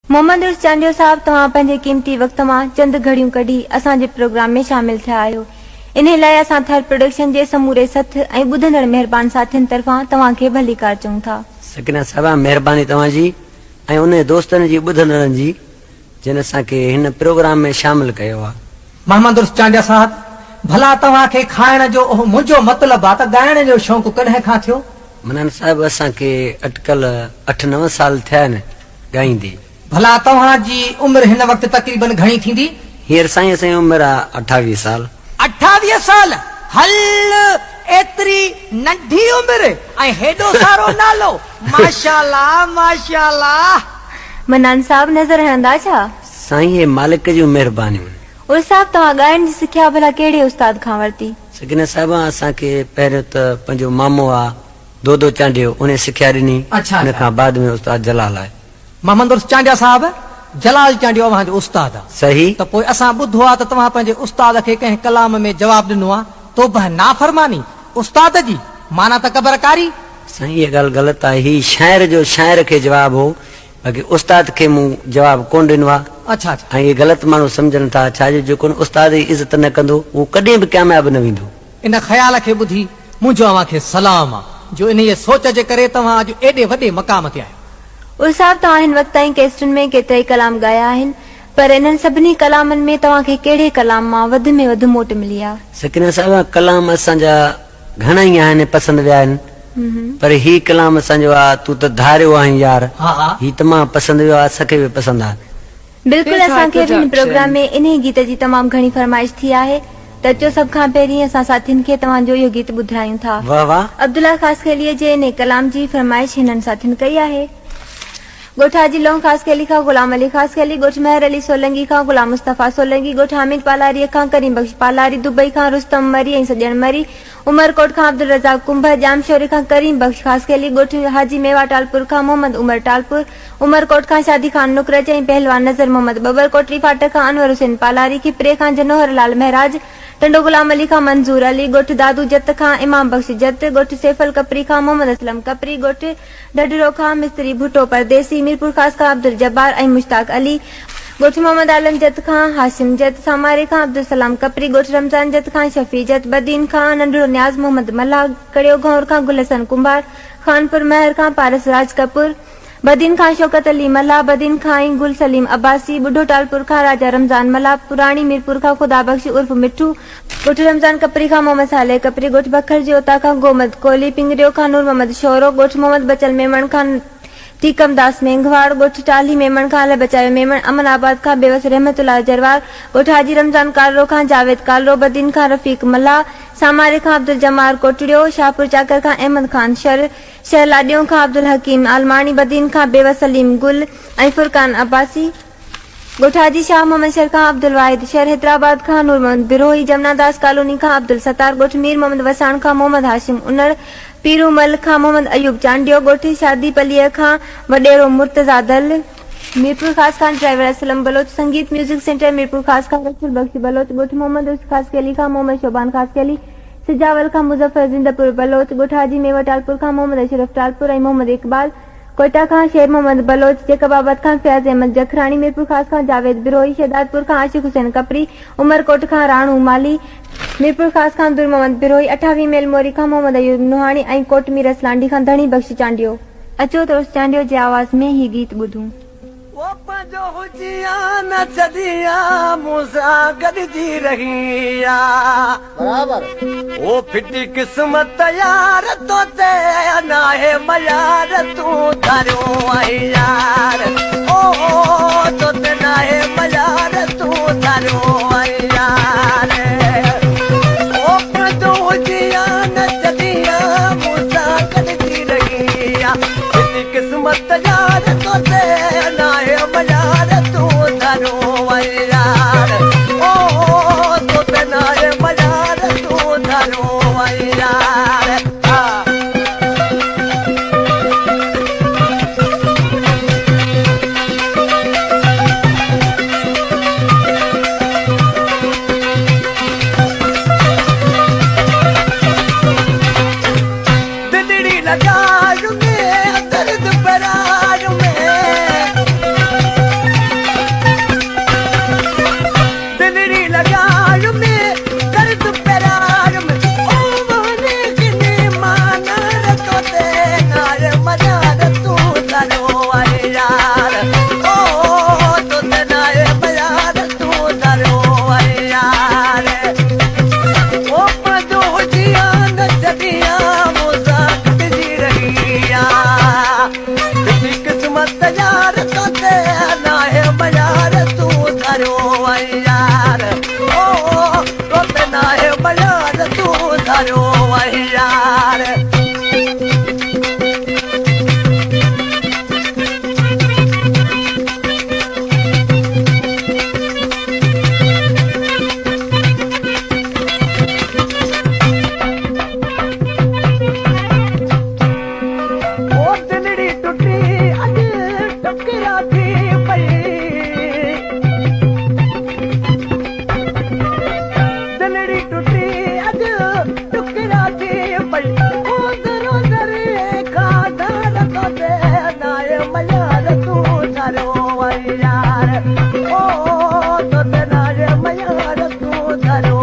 मोहम्मद उर्स चांडियो साहब तव्हां पंहिंजे कीमती वक्त मां चंद घड़ियूं कढी असांजे प्रोग्राम में शामिल थिया आहियो। इन लाइ असां थर प्रोडक्शन जे समूरे सथ ऐं ॿुधंदड़ महिरबान साथियुनि तरफ़ां तव्हांखे भलीकार चऊं था। सकीना साहिबा, महिरबानी तव्हांजी ऐं उन दोस्तनि जी ॿुधंदड़नि जी जिन असांखे हिन प्रोग्राम में शामिल कयो आहे। मोहम्मद उर्स चांडिया साहब, भला तव्हांखे खाइण जो मुंहिंजो मतिलबु आहे त ॻाइण जो शौक़ु कॾहिं खां थियो? मनान साहिब, असांखे अटकल 8-9 साल थिया आहिनि ॻाईंदे। भला तव्हांजी उमिरि हिन वक़्तु तक़रीबन घणी थींदी? हींअर साईं असांजी उमिरि आहे 28 साल। 28 साल? हल, एतिरी नंढी उमिरि ऐं हेॾो सारो नालो! माशाअल्लाह माशाअल्लाह। मनान साहब, नज़र हणंदा छा? साईं, हे मालिक जूं महिरबानियूं। उर्स साहब, तव्हां ॻाइण जी सिखिया भला कहिड़े उस्ताद खां वरिती? सकीना साहिबा, असांखे पहिरियों त पंहिंजो मामो आहे दोदो चांडियो, उन सिखिया ॾिनी। उन खां बाद में उस्ताद जलाल आहे। मोहम्मद उर्स चांडिया साहब, जलाल चांडियो अव्हांजो उस्ताद आहे। सही। त पोइ असां ॿुधो आहे त तव्हां पंहिंजे उस्ताद खे कंहिं कलाम में जवाबु ॾिनो आहे, तोबह नाफ़रमानी उस्ताद जी, माना त कबरकारी। साईं, इहा ॻाल्हि ग़लति आहे। ही शाइर जो शाइर खे जवाबु हो, बाक़ी उस्ताद खे मूं जवाबु कोन ॾिनो आहे। अच्छा अच्छा। ऐं इहे ग़लति माण्हू सम्झनि था छाजो जेको उस्ताद जी इज़त न कंदो उहो कॾहिं बि कामयाबु न वेंदो। इन ख़्याल खे ॿुधी मुंहिंजो अव्हांखे सलाम आहे जो इन जे सोच जे करे तव्हां अॼु एॾे वॾे मक़ाम ते आहियो। उर्स साहब, तव्हां हिन वक़्त ताईं केस्टुनि में केतिरा ई कलाम ॻाया आहिनि, पर इन्हनि सभिनी कलामनि में तव्हांखे कहिड़े कलाम मां वधि में वधि मोट मिली आहे? सकीना साहिबा, कलाम असांजा घणा ई आहिनि, पसंदि विया आहिनि, पर ही कलाम असांजो आहे तूं त धारियो आहीं यार, ही तमामु पसंदि वियो आहे, असांखे बि पसंदि आहे। बिल्कुलु, असांखे बि हिन प्रोग्राम में इन गीत जी तमामु घणी फरमाइश थी आहे, त अचो सभ खां पहिरीं असां साथियुनि खे तव्हांजो इहो गीत ॿुधायूं था। वाह वाह। अब्दुल्ला ख़ासखेली जे इन कलाम जी फरमाइश हिननि साथियुनि कई आहे। ॻोठ हाजी लोंग ख़ासखेली खां गुलाम अली ख़ासखेली, ॻोठ महर अली सोलंगी खां गुलाम मुस्तफ़ा सोलंगी, ॻोठ हामिद पालारी खां करीम बख्श पालारी, दुबई खां रुस्तम मरी ऐं सॼण मरी, उमरकोट खां अब्दुल रज़ाक कुंभर, जामशोरी खां करीम बख्श ख़ासखेली, ॻोठ हाजी मेवा टालपुर खां मोहम्मद उमर टालपुर, उमरकोट खां शादी खान नुकरज ऐं पहलवान नज़र मोहम्मद बबर, कोटली फाटक खां अनवर हुसैन पालारी, खिपरे खां जनोहर लाल महराज, टंडो गुलाम अली खां मंजूर अली, ॻोठ दादू जत खां इमाम बख्श जत, ॻोठ सैफल कपरी खां मोहम्मद असलम कपरी, ॻोठ ढढरो खां मिस्त्री भुट्टो परदेसी, मीरपुर खास खां अब्दुल जब्बार ऐं मुश्ताक अली, ॻोठ मोहम्मद आलम जत खां हाशिम जत, सामारे खां अब्दुल सलाम कपरी, ॻोठ रमज़ान जत खां शफी जत, बदीन खां नंढड़ो न्याज़ मोहम्मद मल्हा, कड़ियो घौर खां गुलहसन कुंभार, खानपुर महर खां पारस राज कपूर, बदीन खां शौकत अली मल्हा, बदीन खां ई गुल सलीम अब्बासी, बुढ़ो टालपुर खां राजा रमज़ान मल्हा, पुराणी मीरपुर खां खुदा बख्श उर्फ मिठू, ॻोठ रमज़ान कपरी खां मोहम्मद साले कपरी, ॻोठ बखर जे उता खां गोमद कोहली, पिंगरियो खां नूर मोहम्मद शोरो, ॻोठ मोहम्मद बचल मेमण खां टीकमदास मेंघवाड़, ॻोठ टाली मेमण खां अल बचायो मेमण, अमनाबाद खां बेवस रहमतुल्लाह जरवार, ॻोठ हाजी रमज़ान कालरो खां जावेद कालरो, बदीन खां रफ़ीक मल्हा, सामारे खां अब्दुल जमार कोटड़ियो, शाहपुर चाकर खां अहमद खान शहलाडियो खां अब्दुल हकीम आलमानी, बदीन खां बेवस सलीम गुल ऐं फुरकान अब्बासी, ॻोठ हाजी शाह मोहम्मद शर खां अब्दुल वाहिद शहर, हैदराबाद खां नूर मोहम्मद बिरोही, जमनादास कॉलोनी खां अब्दुल सत्तार, ॻोठ मीर मोहम्मद वसाण खां मोहम्मद हाशिम उनड़, पीरूमल खां मोहम्मद अयूब चांडियो, ॻोठ शादी पलीअ खां वॾेरो मुर्तज़ा दल, मीरपुर खास खान ड्राइवर असलम बलोच, संगीत म्यूजिक सेंटर मीरपुर खास खान रसूल बख्श बलोच, ॻोठ मोहम्मद उर्स ख़ासखेली खां मोहम्मद शोबान ख़ासखेली, सिजावल खां मुजफ्फर जिंदपुर बलोच, ॻोठ हाजी मेवा टालपुर खां मोहम्मद अशरफ टालपुर ऐं मोहम्मद इकबाल, कोयटा खां शेर मोहम्मद बलोच, जेकबाबाद खां फयाज अहमद जखरानी, मीरपुर खास खां जावेद बिरोही, शहदादपुर खां आशिक हुसैन कपरी, उमरकोट खां राणू माली, मीरपुर खास खां अब्दुल मोहम्मद बिरोही, 28 मेल मोरी खां मोहम्मद अयूब नुहानी ऐं कोट मीर असलांडी खां धणी बख्श चांडियो। अचो त उर्स चांडियो जे आवाज़ में ही गीत ॿुधूं। वो पंजो हुजिया न छदिया मूंसा गॾिजी रहिया बराबर वो फिटी किस्मत यार तो ते नाहे मयार तूं धारियो आई यार ओ तो ते नाहे मयार तूं धारियो आई यार वो पंजो हुजिया न छदिया मूंसा गॾिजी रहिया फिटी किस्मत यार तो ते मयार तू धरो यार ओ तो नाए मयार तू धरो यार दिलड़ी लगा दर्द परार में यार ओ तो नाज मयार तू धरो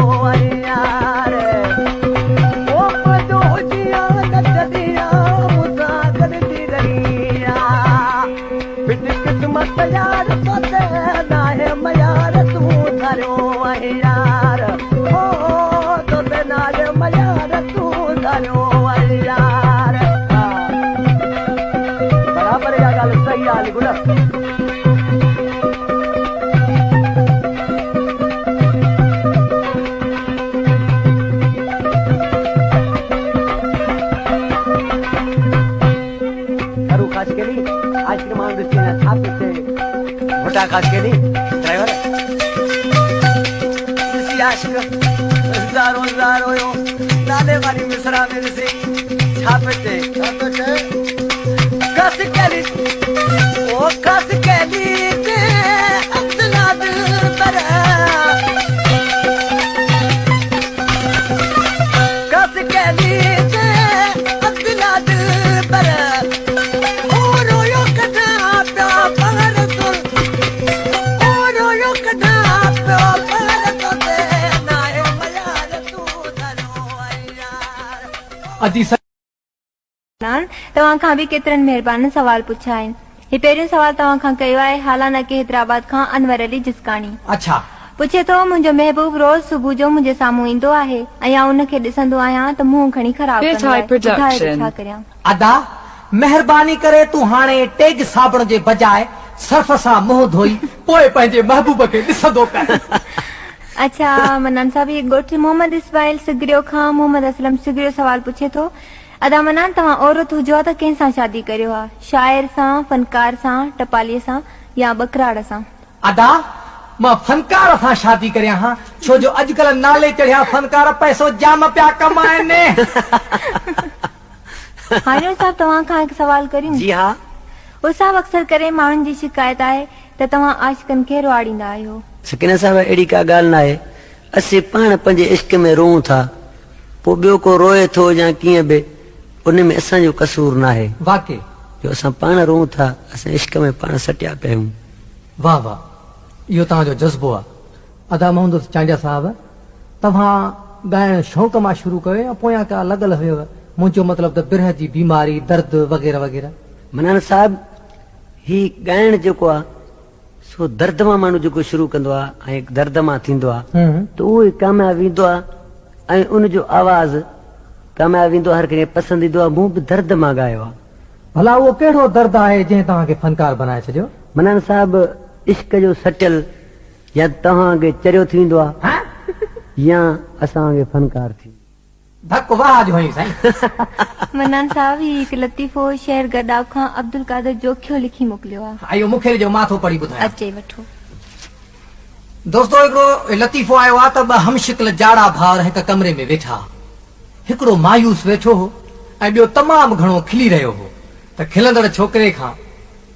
यार ओ पंजो हुजिया न छॾिया मूंसां गॾिजी रही फिट किस्मत यार तो नाहे मयार तू धरो यार ओ तो नाज मयार तू धरो यार बराबर या ॻाल्हि सही आहे गुल करू खास केली आईस्क्रीम आणून दिसली ना छापीचे भोटा खास केली ड्रायव्हर दिसली आईस्क्रीम जारो जारो यो नाले वाली मिसरा में दिसली छापीचे कस केली ओ कस केली ते अंदला दिल पर कस केली ते अंदला दिल पर अजी तव्हां खां बि केतिरनि महिरबानी सवाल पुछा आहिनि ही पहिरियों सवाल तव्हां खां कयो आहे हालाना के हैदराबाद खां अनवर अली जिसकाणी अच्छा पुछे थो मुंहिंजो महबूब रोज सुबुह जो मुंहिंजे साम्हूं ईंदो आहे ऐं उनखे ॾिसंदो आहियां त मुंहुं खणी ख़राब कंदो आहे ॿुधाए छा करियां अदा महिरबानी करे तूं हाणे टेग साबुण जे बजाए सर्फ सां मुंहुं धोई पोइ पंहिंजे महबूब खे ॾिसंदो कर अच्छा मनान साहब ये ॻोठ मोहम्मद इस्माइल सिगरियो खां मोहम्मद असलम सिगरियो सवाल पुछे थो अदा मनान तव्हां औरत हुजो त कंहिंसां शादी करियो आहे शाइर सां फनकार सां टपालीअ सां या बकराड़ सां अदा मां फनकार सां शादी करियां हा छो जो अॼुकल्ह नाले चढ़िया फनकार पैसो जाम पिया कमाइनि हारियो साहब तव्हां खां हिकु सवाल करियूं जी हाँ उहो साहब अक्सर करे माण्हुनि जी शिकायत आहे त तव्हां आशिकनि खे रुआड़ींदा आहियो सकीना साहब अहिड़ी का ॻाल्हि न आहे असीं पाण पंहिंजे इश्क में रोऊं था पोइ ॿियो को रोए थो या कीअं बि उन में असांजो कसूर न आहे वाकई जो असां पाण रोऊं था असां इश्क में पाण सटिया पिया आहियूं वाह वाह इहो तव्हांजो जज़्बो आहे अदा मोहम्मद चांडिया साहब तव्हां ॻाइण शौक़ मां शुरू कयो या पोयां का लॻल हुयव मुंहिंजो मतिलबु त बिरह जी बीमारी दर्द वग़ैरह वग़ैरह मनान साहब ही ॻाइण जेको आहे सो दर्द मां माण्हू जेको शुरू कंदो आहे ऐं दर्द मां थींदो आहे त उहो ई कामयाब ईंदो आहे ऐं उनजो आवाज़ कामयाब ईंदो आहे हर कंहिंखे पसंदि ईंदो आहे मूं बि दर्द मां ॻायो आहे भला उहो कहिड़ो दर्द आहे जंहिं तव्हांखे फनकार बनाए छॾियो मनान साहब इश्क जो सटल या तव्हांखे चरियो थींदो आहे या असांखे फनकार थी धक वाह जो हई साईं मनान साहब ही हिकु लतीफ़ो शहर गडाब खां अब्दुल कादर जोखियो लिखी मोकिलियो आहे आयो मूंखे जो माथो पढ़ी ॿुधायो अचे वठो दोस्तो हिकिड़ो लतीफ़ो आयो आहे त ॿ हमशिकल जाड़ा भाउर हिक कमरे में वेठा हिकिड़ो मायूस वेठो हो ऐं ॿियो तमामु घणो खिली रहियो हो त खिलंदड़ छोकिरे खां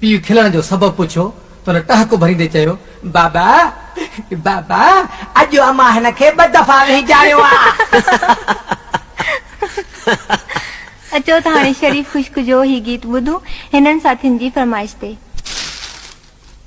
पीउ खिलण जो सबबु पुछियो त हुन टहको भरींदे चयो बाबा बाबा अॼु अमां हिन खे 2 दफ़ा वेही जाड़ियो आहे अचो त हाणे शरीफ़ खुश्क जो ही गीत ॿुधूं हिननि साथियुनि जी फरमाइश ते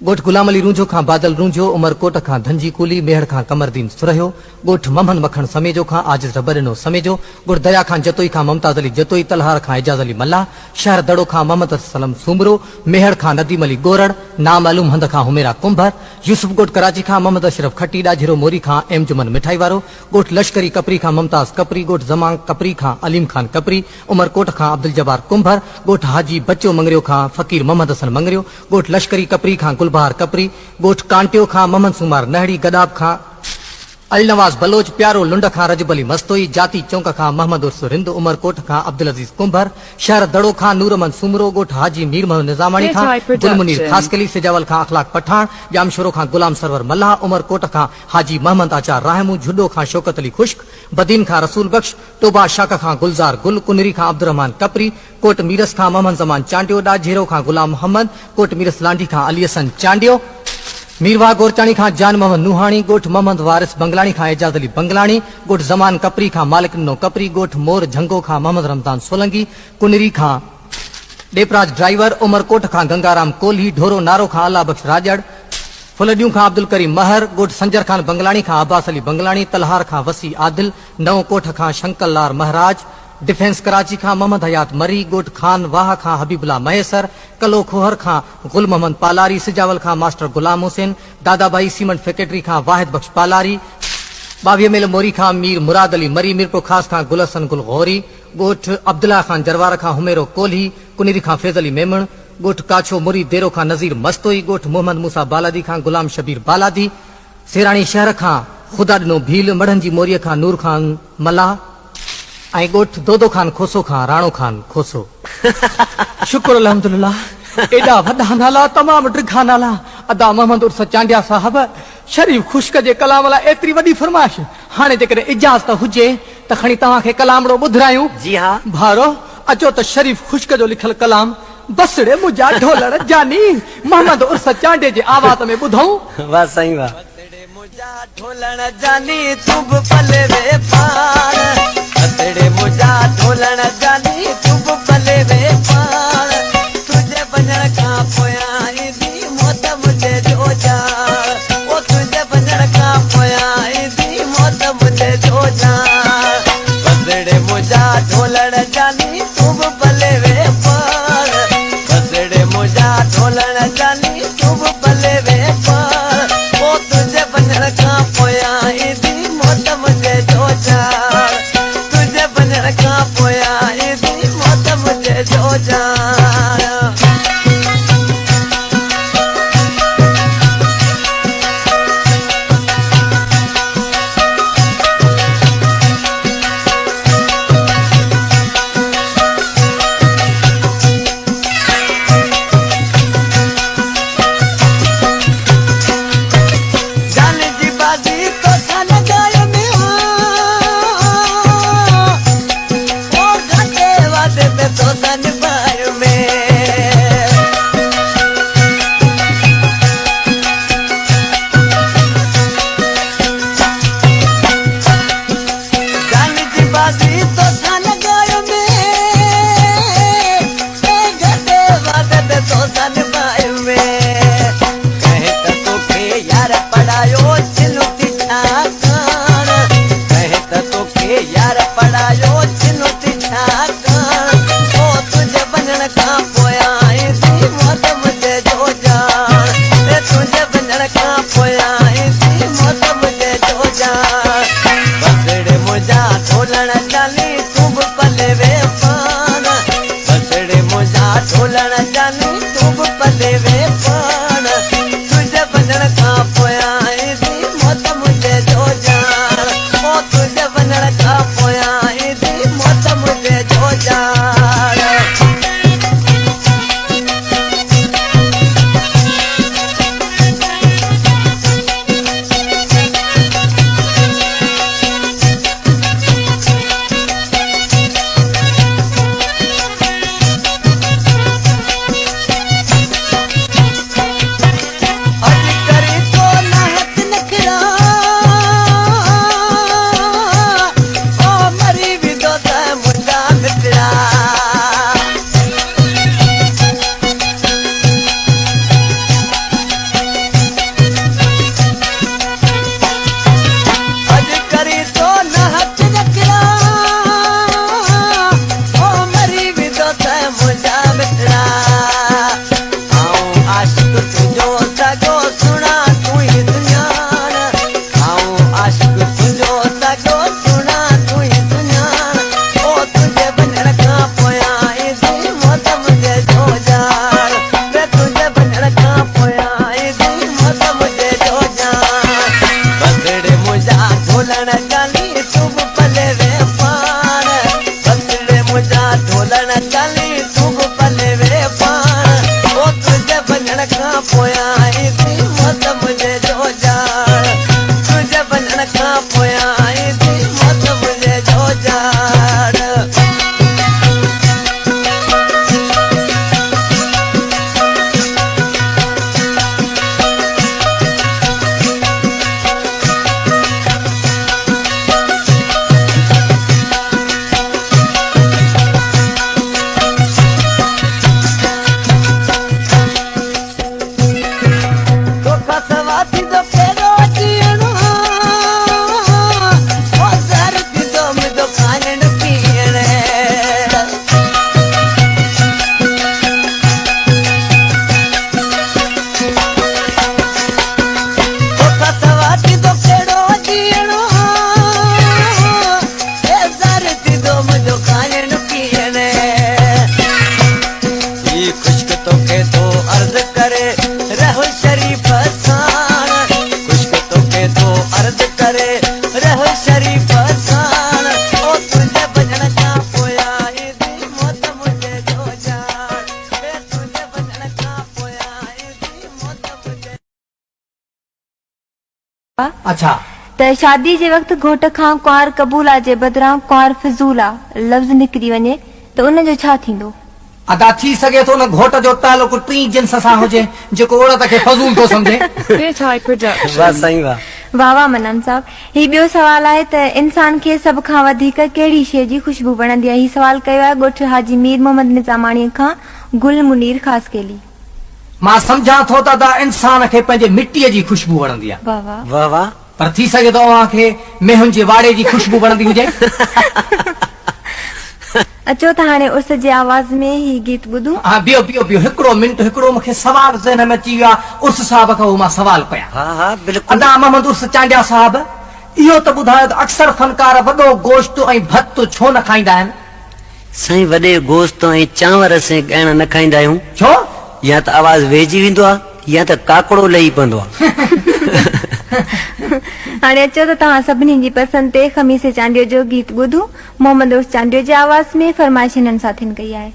ॻोठ गुलाम अली रूंझो खां बादल रूंझो उमरकोट खां धनजी कुली मेहर खां कमरदीन सुरहियो ॻोठ मोहम्मद मखण समेजो खां आजिज़ रबरनो समेजो ॻोठ दरिया खां जतोई खां मुमताज अली जतोई तलहार खां एजाज अली मल्ला शहर दड़ो खां मोहम्मद सलम सुमरो मेहर खां नदीम अली गोरड़ नामालूम हंद खां हुमेरा कुंभर यूसुफ ॻोठ कराची खां मोहम्मद अशरफ खटी ॾाझिरो मोरी खां एम जुमन मिठाई वारो ॻोठ लश्करी कपरी खां मुमताज कपरी ॻोठ जमां कपरी खां अलीम खान कपरी उमरकोट खां अब्दुल जब्बार कुंभर ॻोठ हाजी बच्चो मंगरियो खां फकीर मोहम्मद हसन मंगरियो ॻोठ लश्करी कपरी खां गुलबहार कपरी ॻोठ कांटियो खां मोहम्मद सुमार नहड़ी गदाब खां अल नवाज बलोच प्यारो लुंड खां रजब अली मस्तोई जाती चौक खां मोहम्मद उर्स रिंद उमरकोट खां अब्दुल अजीज कुंभर शहर दड़ो खां नूरमन सुमरो ॻोठ हाजी मीर मोहम्मद निजामानी खां गुलमुनीर खासकली सिजावल खां अखलाक पठान जामशोरो खां गुलाम सरवर मल्लाह उमरकोट खां हाजी मोहम्मद आचार राहमू झुडो खां शौकत अली खुश्क बदीन खां रसूल बख्श टोबा शाक खां गुलजार गुल कुनरी खां अब्दुरहमान कपरी कोट मीरस खां मोहम्मद जमान चांडियो ॾाझेरो खां गुलाम मोहम्मद कोट मीरस लांडी खां अली हसन चांडियो मीरवा गोरचाणी खां जान मोहम्मद नुहाणी ॻोठ मोहम्मद वारिस बंगलाणी खां एजाज अली बंगलाणी ॻोठ जमान कपरी खां मालिक नो कपरी ॻोठ मोर झंगो खां मोहम्मद रमज़ान सोलंगी कुनरी खां डेपराज ड्राइवर उमरकोट खां गंगाराम कोल्ही ढोरो नारो खां अल्लाह बख्श राजड़ फुलडियूं खां अब्दुल करीम महर, ॻोठ संजर खान बंगलाणी खां अब्बास अली बंगलाणी, तलहार खां वसी आदिल, नओं कोठ खां शंकर लाल महराज, डिफेंस कराची खां मोहम्मद हयात मरी, ॻोठ खान वाह खां हबीबुल्ला मयसर, कलो खोहर खां गुल मोहम्मद पालारी, सिजावल खां master Ghulam Hussain, Dadabhai cement factory खां वाहिद बख्श पालारी, 22 मेल मोरी खां मीर मुराद अली मरी, मीरपुर खास खां गुलहसन गुल गौरी, ॻोठ अब्दुल्ला खान जरवार खां हुमेरो कोल्ही, कुनीरी खां फैज़ अली मेमण, ॻोठ काछो मुरी देरो खां नज़ीर मस्तोई, ॻोठ मोहम्मद मूसा बालादी खां गुलाम शबीर बालादी, सेराणी शहर खां खुदा ॾिनो भील, मढ़न जी मोरीअ खां नूर खान मला ऐं ॻोठ दोदो खान खोसो खां राणो खान खोसो। शुक्र अल्हम्दुलिल्लाह, एॾा वॾा नाला, तमामु ड्रिघा नाला। अदा मोहम्मद उर्स चांडिया साहब, शरीफ खुश्क जे कलाम लाइ एतिरी वॾी फरमाइश। हाणे जेकॾहिं इजाज़त हुजे त खणी तव्हांखे कलामड़ो ॿुधायूं। जी हाँ। भारो अचो त शरीफ खुश्क जो लिखियल कलाम बसड़े मुंहिंजा ढोलण जानी मोहम्मद उर्स चांडे जे आवाज़ में ॿुधऊं। वाह साईं वाह। बसड़े मुंहिंजा ढोलण जानी तूं बि पले वे पाण, बसड़े मुंहिंजा ढोलण जानी तूं बि पले वे पाण, तुंहिंजे वञण खां पोयां ईंदी मौत मुंहिंजे जो जान, ओ तुंहिंजे वञण खां पोयां ईंदी मौत मुंहिंजे जो जान, बसड़े मुंहिंजा ढोलण जानी तूं बि पले वे पाण, बसड़े मुंहिंजा ढोलण जानी तूं बि पले वे पाण, ओ तुंहिंजे वञण खां पोयां ईंदी मौत मुंहिंजे जो जान, तुंहिंजे वञण खां पोयां ईंदी मौत मुंहिंजे जो जान। जान जी बाजी तो सन गाय में हो, ओ घाटे वादे पे तो सन बाय में, जान जी बाजी तो सन गाय में, ए घाटे वादे पे तो सन बाय में, कहे त तोखे यार पढ़ायो चिनुती ठाकान, कहे त तोखे यार पढ़ायो चिनुती ठाकान, ओ तुंहिंजे वञण खां पोयां ईंदी मौत मुंहिंजे जो जान, ए तुंहिंजे वञण खां पोयां ईंदी मौत मुंहिंजे जो जान, बसड़े मुंहिंजा ढोलण जानी तूं बि पले वे पाण, बसड़े मुंहिंजा ढोलण जानी तूं बि पले वे पाण, तुंहिंजे वञण खां पोयां ईंदी मौत मुंहिंजे जो जान, ओ तुंहिंजे वञण खां पोयां ईंदी मौत मुंहिंजे जो जान। अज करी तो नहत नखरा, ओ मरी भी तो त मुंडा मित्रा, अज करी तो नहत नखरा, ओ मरी भी तो त मुंडा मित्रा, आऊं आशिक तुंहिंजो सॻो सुणा तूं ई सुञाण, आऊं आशिक तुंहिंजो सॻो सुणा तूं ई सुञाण, ओ तुंहिंजे वञण खां पोयां ईंदी मौत मुंहिंजे जो जान, वे तुंहिंजे वञण खां पोयां ईंदी मौत मुंहिंजे जो जान, बसड़े मुंहिंजा ढोलण जानी तूं बि पले वे पाण, बसड़े मुंहिंजा ढोलण जानी तूं बि पले वे पाण, ओ तुंहिंजे वञण खां पोयां ईंदी मौत मुंहिंजे जो जान, तुंहिंजे वञण खां पोयां ईंदी मौत मुंहिंजे जो जान। अच्छा त शादी जे वक्त घोट खां कुंवार कबूला जे बदिरां कुंवार फिज़ूला लफ़्ज़ निकिरी वञे त उन जो छा थींदो? अदा थी सके थो न घोट जो तालुक टी जिन्स सां हुजे जेको औरत खे फज़ूल थो समझे। Bitai Production. वाह साईं वाह। वाह वाह मनन साहब। ही ॿियो सवाल आहे त इंसान खे सभ खां वधीक कहिड़ी शइ जी खुशबू वणंदी आहे? ही सवाल कयो आहे ॻोठ हाजी मीर मोहम्मद निज़ामाणीअ खां गुल मुनीर ख़ासि केली। मां सम्झां थो त अदा इंसान खे पंहिंजे मिटीअ जी खुशबू वणंदी आहे, वाह वाह। वाह वाह। पर थी सघे थो अव्हां खे मेहुनि जे वाड़े जी खुशबू वणंदी हुजे। अचो त हाणे उस जे आवाज़ में ही गीत ॿुधूं। हा बियो बियो बियो हिकिड़ो मिंट, हिकिड़ो मूंखे सवाल ज़हन में अची वियो आहे। उर्स साहब खां मां सवाल कयां। हा हा बिल्कुलु। अदा मोहम्मद उर्स चांडिया साहब, इहो त ॿुधायो त अक्सर फनकार वॾो गोश्त ऐं भत छो न खाईंदा आहिनि? साईं वॾे गोश्त ऐं चांवर असां ॻाइण न खाईंदा आहियूं। छो? या त आवाज़ वेझी वेंदो आहे या त काकड़ो लही पवंदो आहे। हाणे अचो त तव्हां सभिनी जी पसंदि ते खमीस चांडियो जो गीत ॿुधूं। मोहम्मद उर्स चांडियो जे आवाज़ में फरमाइश हिननि साथियुनि कई आहे।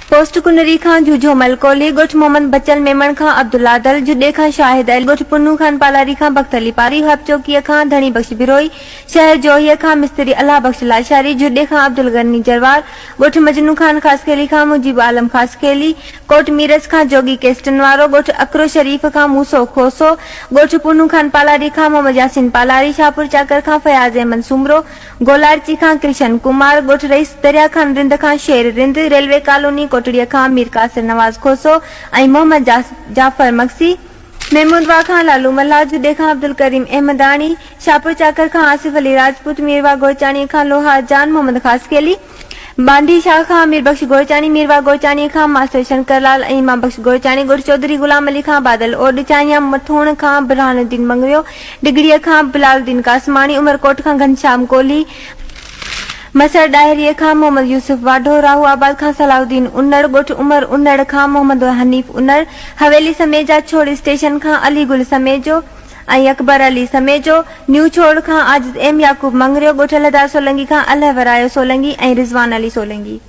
पोस्ट कुनरी खां जूझो मलकोली, ॻोठ मोहम्मद बचल मेमण खां अब्दुल्ला दल, जुडे खां शाहिद अल, ॻोठ पुन्नू खान पालारी खां बख्त अली पारी, हब चौकीअ खां धणी बख्श बिरोई, शहर जोहीअ खां मिस्त्री अल्लाह बख्श लाशारी, जुडे खां अब्दुल गनी जरवार, ॻोठ मजनू खान खासकेली खां मुजीब आलम खासकेली, कोट मीरज खां जोगी केस्टन वारो, ॻोठ अकरो शरीफ खां मूसो खोसो, ॻोठ पुन्नू खान पालारी खां मोहम्मद यासीन पालारी, शाहपुर चाकर खां फयाज अहमद सुमरो, गोलारची खां कृष्ण कुमार, ॻोठ रईस दरिया खान रिंद खां शेर रिंद, रेलवे कॉलोनी कोटड़ीअ खां मीर कासिर नवाज खोसो ऐं मोहम्मद जाफर मक्सी, महमूदवा खां लालू मल्हा, जुडे खां अब्दुल करीम अहमदानी, शाहपुर चाकर खां आसिफ अली राजपूत, मीरवा गोचाणी खां लोहा जान मोहम्मद खासकेली, बांडी शाह खां मीर बख्श गोचाणी, मीरवा गोचाणी खां मास्टर शंकरलाल ऐं इमाम बख्श गोचाणी, ॻोठ चौधरी गुलाम अली खां बादल ओड, चाइया मथोण खां बुरहानुद्दीन मंगवियो, डिगड़ीअ खां बिलालुद्दीन कासमाणी, उमरकोट खां घनश्याम कोहली, मसर डायरीअ खां मोहम्मद यूसुफ वाढो, राहू आबाद खां सलाउद्दीन उन्नड़, ॻोठ उमर उन्नड़ खां मोहम्मद हनीफ उन्नड़, हवेली समेजा छोड़ स्टेशन खां अली गुल समेजो ऐं अकबर अली समेजो, न्यू छोड़ खां आजिद एम याकूब मंगरियो, ॻोठ लहदार सोलंगी खां अल्लाह वरायो सोलंगी ऐं रिज़वान अली सोलंगी।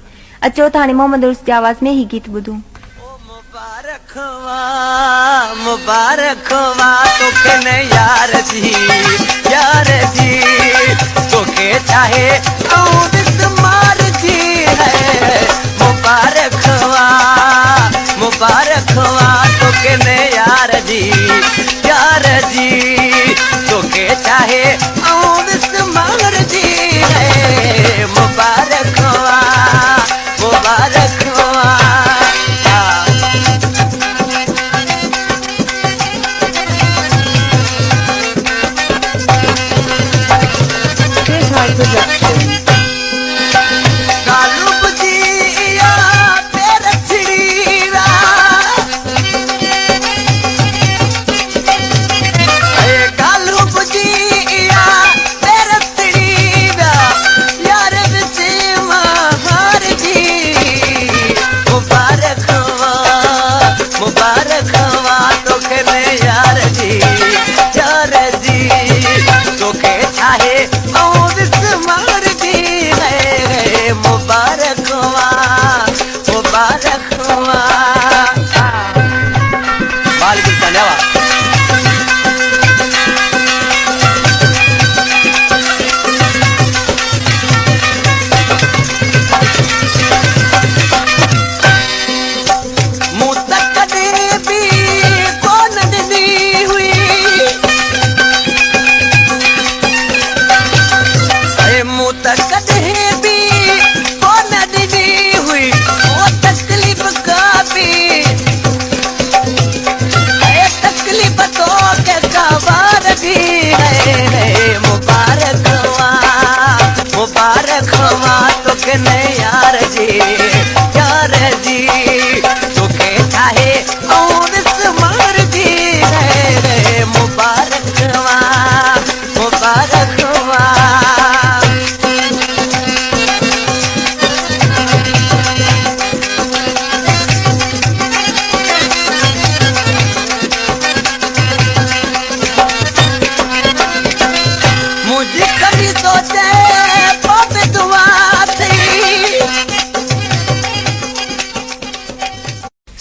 अचो त हाणे मोहम्मद उर्स जी आवाज़ में ही गीत ॿुधूं। मुबारक हुआ तोखे न यार जी तोखे चाहे ऐं दिस मार जी है। मुबारक हुआ तोखे न यार जी तोखे चाहे ऐं दिस मार जी है। मुबारक हुआ Bitai Production.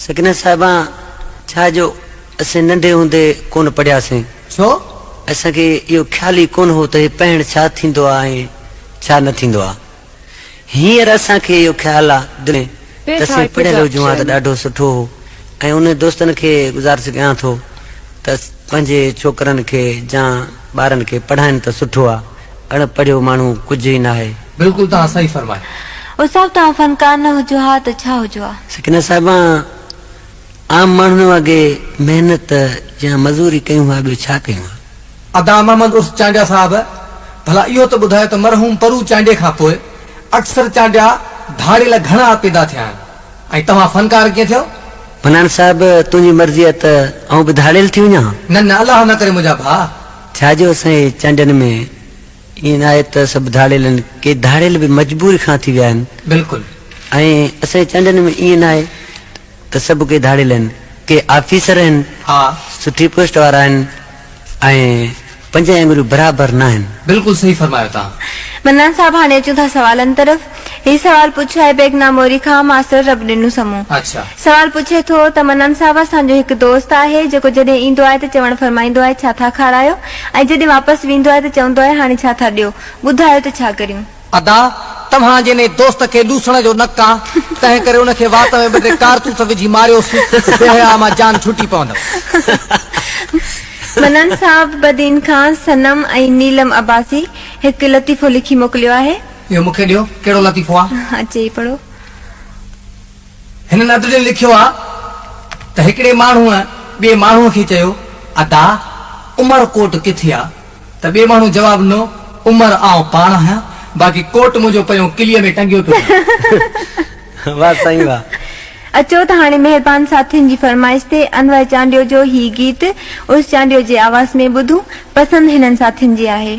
सकीना साहिबा छा जो असां नंढे हूंदे कोन पढ़ियासीं? छो? असांखे इहो ख़्याल ई कोन हो त हे पाइण छा थींदो आहे ऐं छा न थींदो आहे। हींअर असांखे इहो ख़्याल आहे दिलि में त असीं पढ़ियल हुजूं हा त ॾाढो सुठो हो। ऐं उन दोस्तनि खे गुज़ारिश कयां थो त पंहिंजे छोकरनि खे या ॿारनि खे पढ़ाइनि त सुठो आहे, अणपढ़ियो माण्हू कुझु ई न आहे। बिल्कुलु तव्हां सही फरमायो। उसाब तव्हां फनकार न हुजो हा त छा हुजो हा? सकीना साहिबा, आम माण्हुनि वागे महिनत या मज़ूरी कयूं हा, ॿियो छा कयूं हा? अदा मोहम्मद उर्फ चांडिया साहब, भला इहो त ॿुधायो त मरहूम परू चांडिया खां पोइ अक्सर चांडिया धाड़ेल घणा पैदा थिया आहिनि ऐं तव्हां फनकार कीअं थियो? मनान साहिब, तुंहिंजी मर्ज़ी आहे त आउं बि धाड़ेल थी वञा? न न, अलाह न करे मुंहिंजा भाउ। छाजो असांजे चांडियनि में ईअं आहे त सभु धाड़ेलनि के धाड़ेल बि मजबूरी खां थी विया आहिनि। बिल्कुलु। ऐं असांजे चांडियनि में ईअं न आहे त सभु के धाड़ेल आहिनि, के ऑफिसर आहिनि, हा, सुठी पोस्ट वारा आहिनि ऐं पंज आङुरियूं बराबरि न आहिनि। बिल्कुलु सही फरमायो तव्हां। मन्नान साहब, हाणे अचूं था सवालनि तरफ़। ही सवाल पुछियो आहे बेगना मोरी खां मास्टर रब ॾिनू समूह। अच्छा, सवाल पुछे थो त मन्नान साहब, असांजो हिकु दोस्त आहे जेको जॾहिं ईंदो आहे त चवण फरमाईंदो आहे छा था खारायो, ऐं जॾहिं वापसि वेंदो आहे त चवंदो आहे हाणे छा था ॾियो, ॿुधायो त छा करियूं? अदा तव्हां जने दोस्त खे लूसण जो नक आहे, तंहिं करे उनखे वात में ॿ टे कारतूस विझी मारियोसि, बेहया मां जान छुटी पवंदव। मन्नान साहब, बदीन खां सनम ऐं नीलम अब्बासी हिकु लतीफ़ो लिखी मोकिलियो आहे। इहो मूंखे ॾियो, कहिड़ो लतीफ़ो आहे? अचे पढ़ो। हिन नदरे लिखियो आहे त हिकिड़े माण्हूअ ॿिए माण्हूअ खे चयो, अदा उमर कोट किथे आहे? त ॿिए माण्हू जवाब ॾिनो, उमर आउं पाण आहियां, बाक़ी कोट मुंहिंजो पियो किलीअ में टंगियो पियो। वाह साईं वाह। अचो त हाणे महिरबान साथियुनि जी फरमाइश ते अनवर चांडियो जो ही गीत उस चांडियो जे आवाज़ में ॿुधूं। पसंद हिननि साथियुनि जी आहे।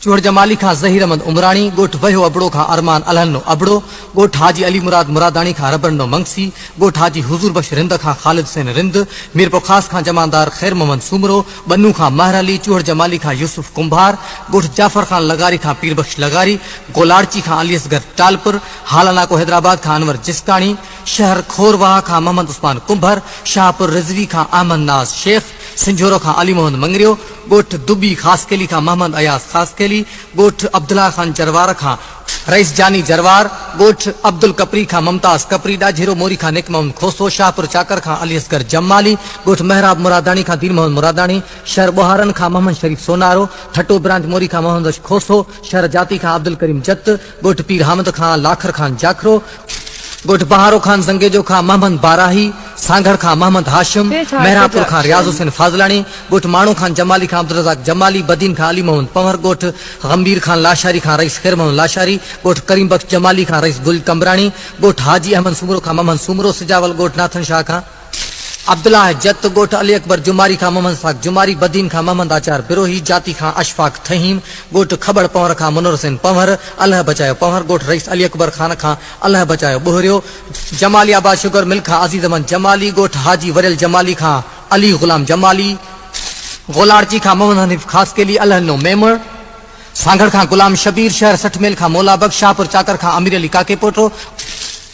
चूहड़ जमाली खां ज़हीर अहमद उमराणी, ॻोठ वहियो अबड़ो खां अरमान अलहनो अबड़ो, ॻोठ हाजी अली मुराद मुरादानी खां रबड़नो मंगसी, ॻोठ हाजी हुजूर बख्श रिंद खां ख़ालिद हुसैन रिंद, मीरपुर ख़ास खां जमानदार ख़ैर मोहम्मद सुमरो, बन्नू खां महर अली, चूहड़ जमाली खां यूसुफ कुंभार, ॻोठ जाफर खान लगारी खां पीर बख्श लगारी, गोलाड़ची खां अली असगर टालपुर, हालानाको हैदराबाद खां अनवर जिस्कानी, शहर खोरवाह खां मोहम्मद उस्मान कुंभर, शाहपुर रिजवी खां अहमद नाज शेख, सिंझोरो खां अली मोहम्मद मंगरियो, ॻोठ दुबी ख़ासकेली खां मोहम्मद अयास ख़ासकेली, ॻोठ अब्दुल्ला खान जरवार खां रईस जानी जरवार, ॻोठ अब्दुल कपरी खां मुमताज कपरी, ॾाझेरो मोरी खां निक मोहम्मद खोसो, शाहपुर चाकर खां अली असगर जमाली, ॻोठ महराब मुरादानी खां दीन मोहम्मद मुरादानी, शहर बोहारन खां मोहम्मद शरीफ सोनारो, ठटो ब्रांच मोरी खां मोहम्मद खोसो, शहर जाती खां अब्दुल करीम जत, ॻोठ पीर हामद खां लाखर खान जाखरो, ॻोठ बहारो खान ज़ंगेजो खां मोहम्मद बाराही, सांगड़ खां मोहम्मद हाशिम, मेहरापुर खां रियाज हुसैन फाज़लानी, ॻोठ माण्हू खान जमाली खां अब्दुल रज़ाक जमाली, बदीन खां अली मोहम्मद पंवर, ॻोठ गंभीर खान लाशारी खां रईस खैर मोहम्मद लाशारी, ॻोठ करीम बख्श जमाली खां रईस गुल कमरानी, ॻोठ हाजी अहमद सुमरो खां मोहम्मद सुमरो सिजावल, ॻोठ नाथन शाह खां अब्दुल्ला जत, ॻोठ अली अकबर जुमारी खां मोहम्मद साक जुमारी, बदीन खां मोहम्मद आचार बिरोही, जाती खां अशफाक थहीम, ॻोठ खबड़ पंवर खां मुनर हुसैन पंवर, अल्लाह बचायो पंवर, ॻोठ रईस अली अकबर खान खां अल्लाह बचायो बुहरियो, जमाली आबाद शुगर मिल खां अजीज अहमद जमाली, ॻोठ हाजी वरियल जमाली खां अली गुलाम जमाली, गोलाड़ची खां मोहम्मद हनीफ खासकेली, अलहनो मेमण, सांगड़ खां गुलाम शबीर, शहर 60 मेल खां मौला बख्श, शाहपुर चाकर खां अमीर अली काके पोटो,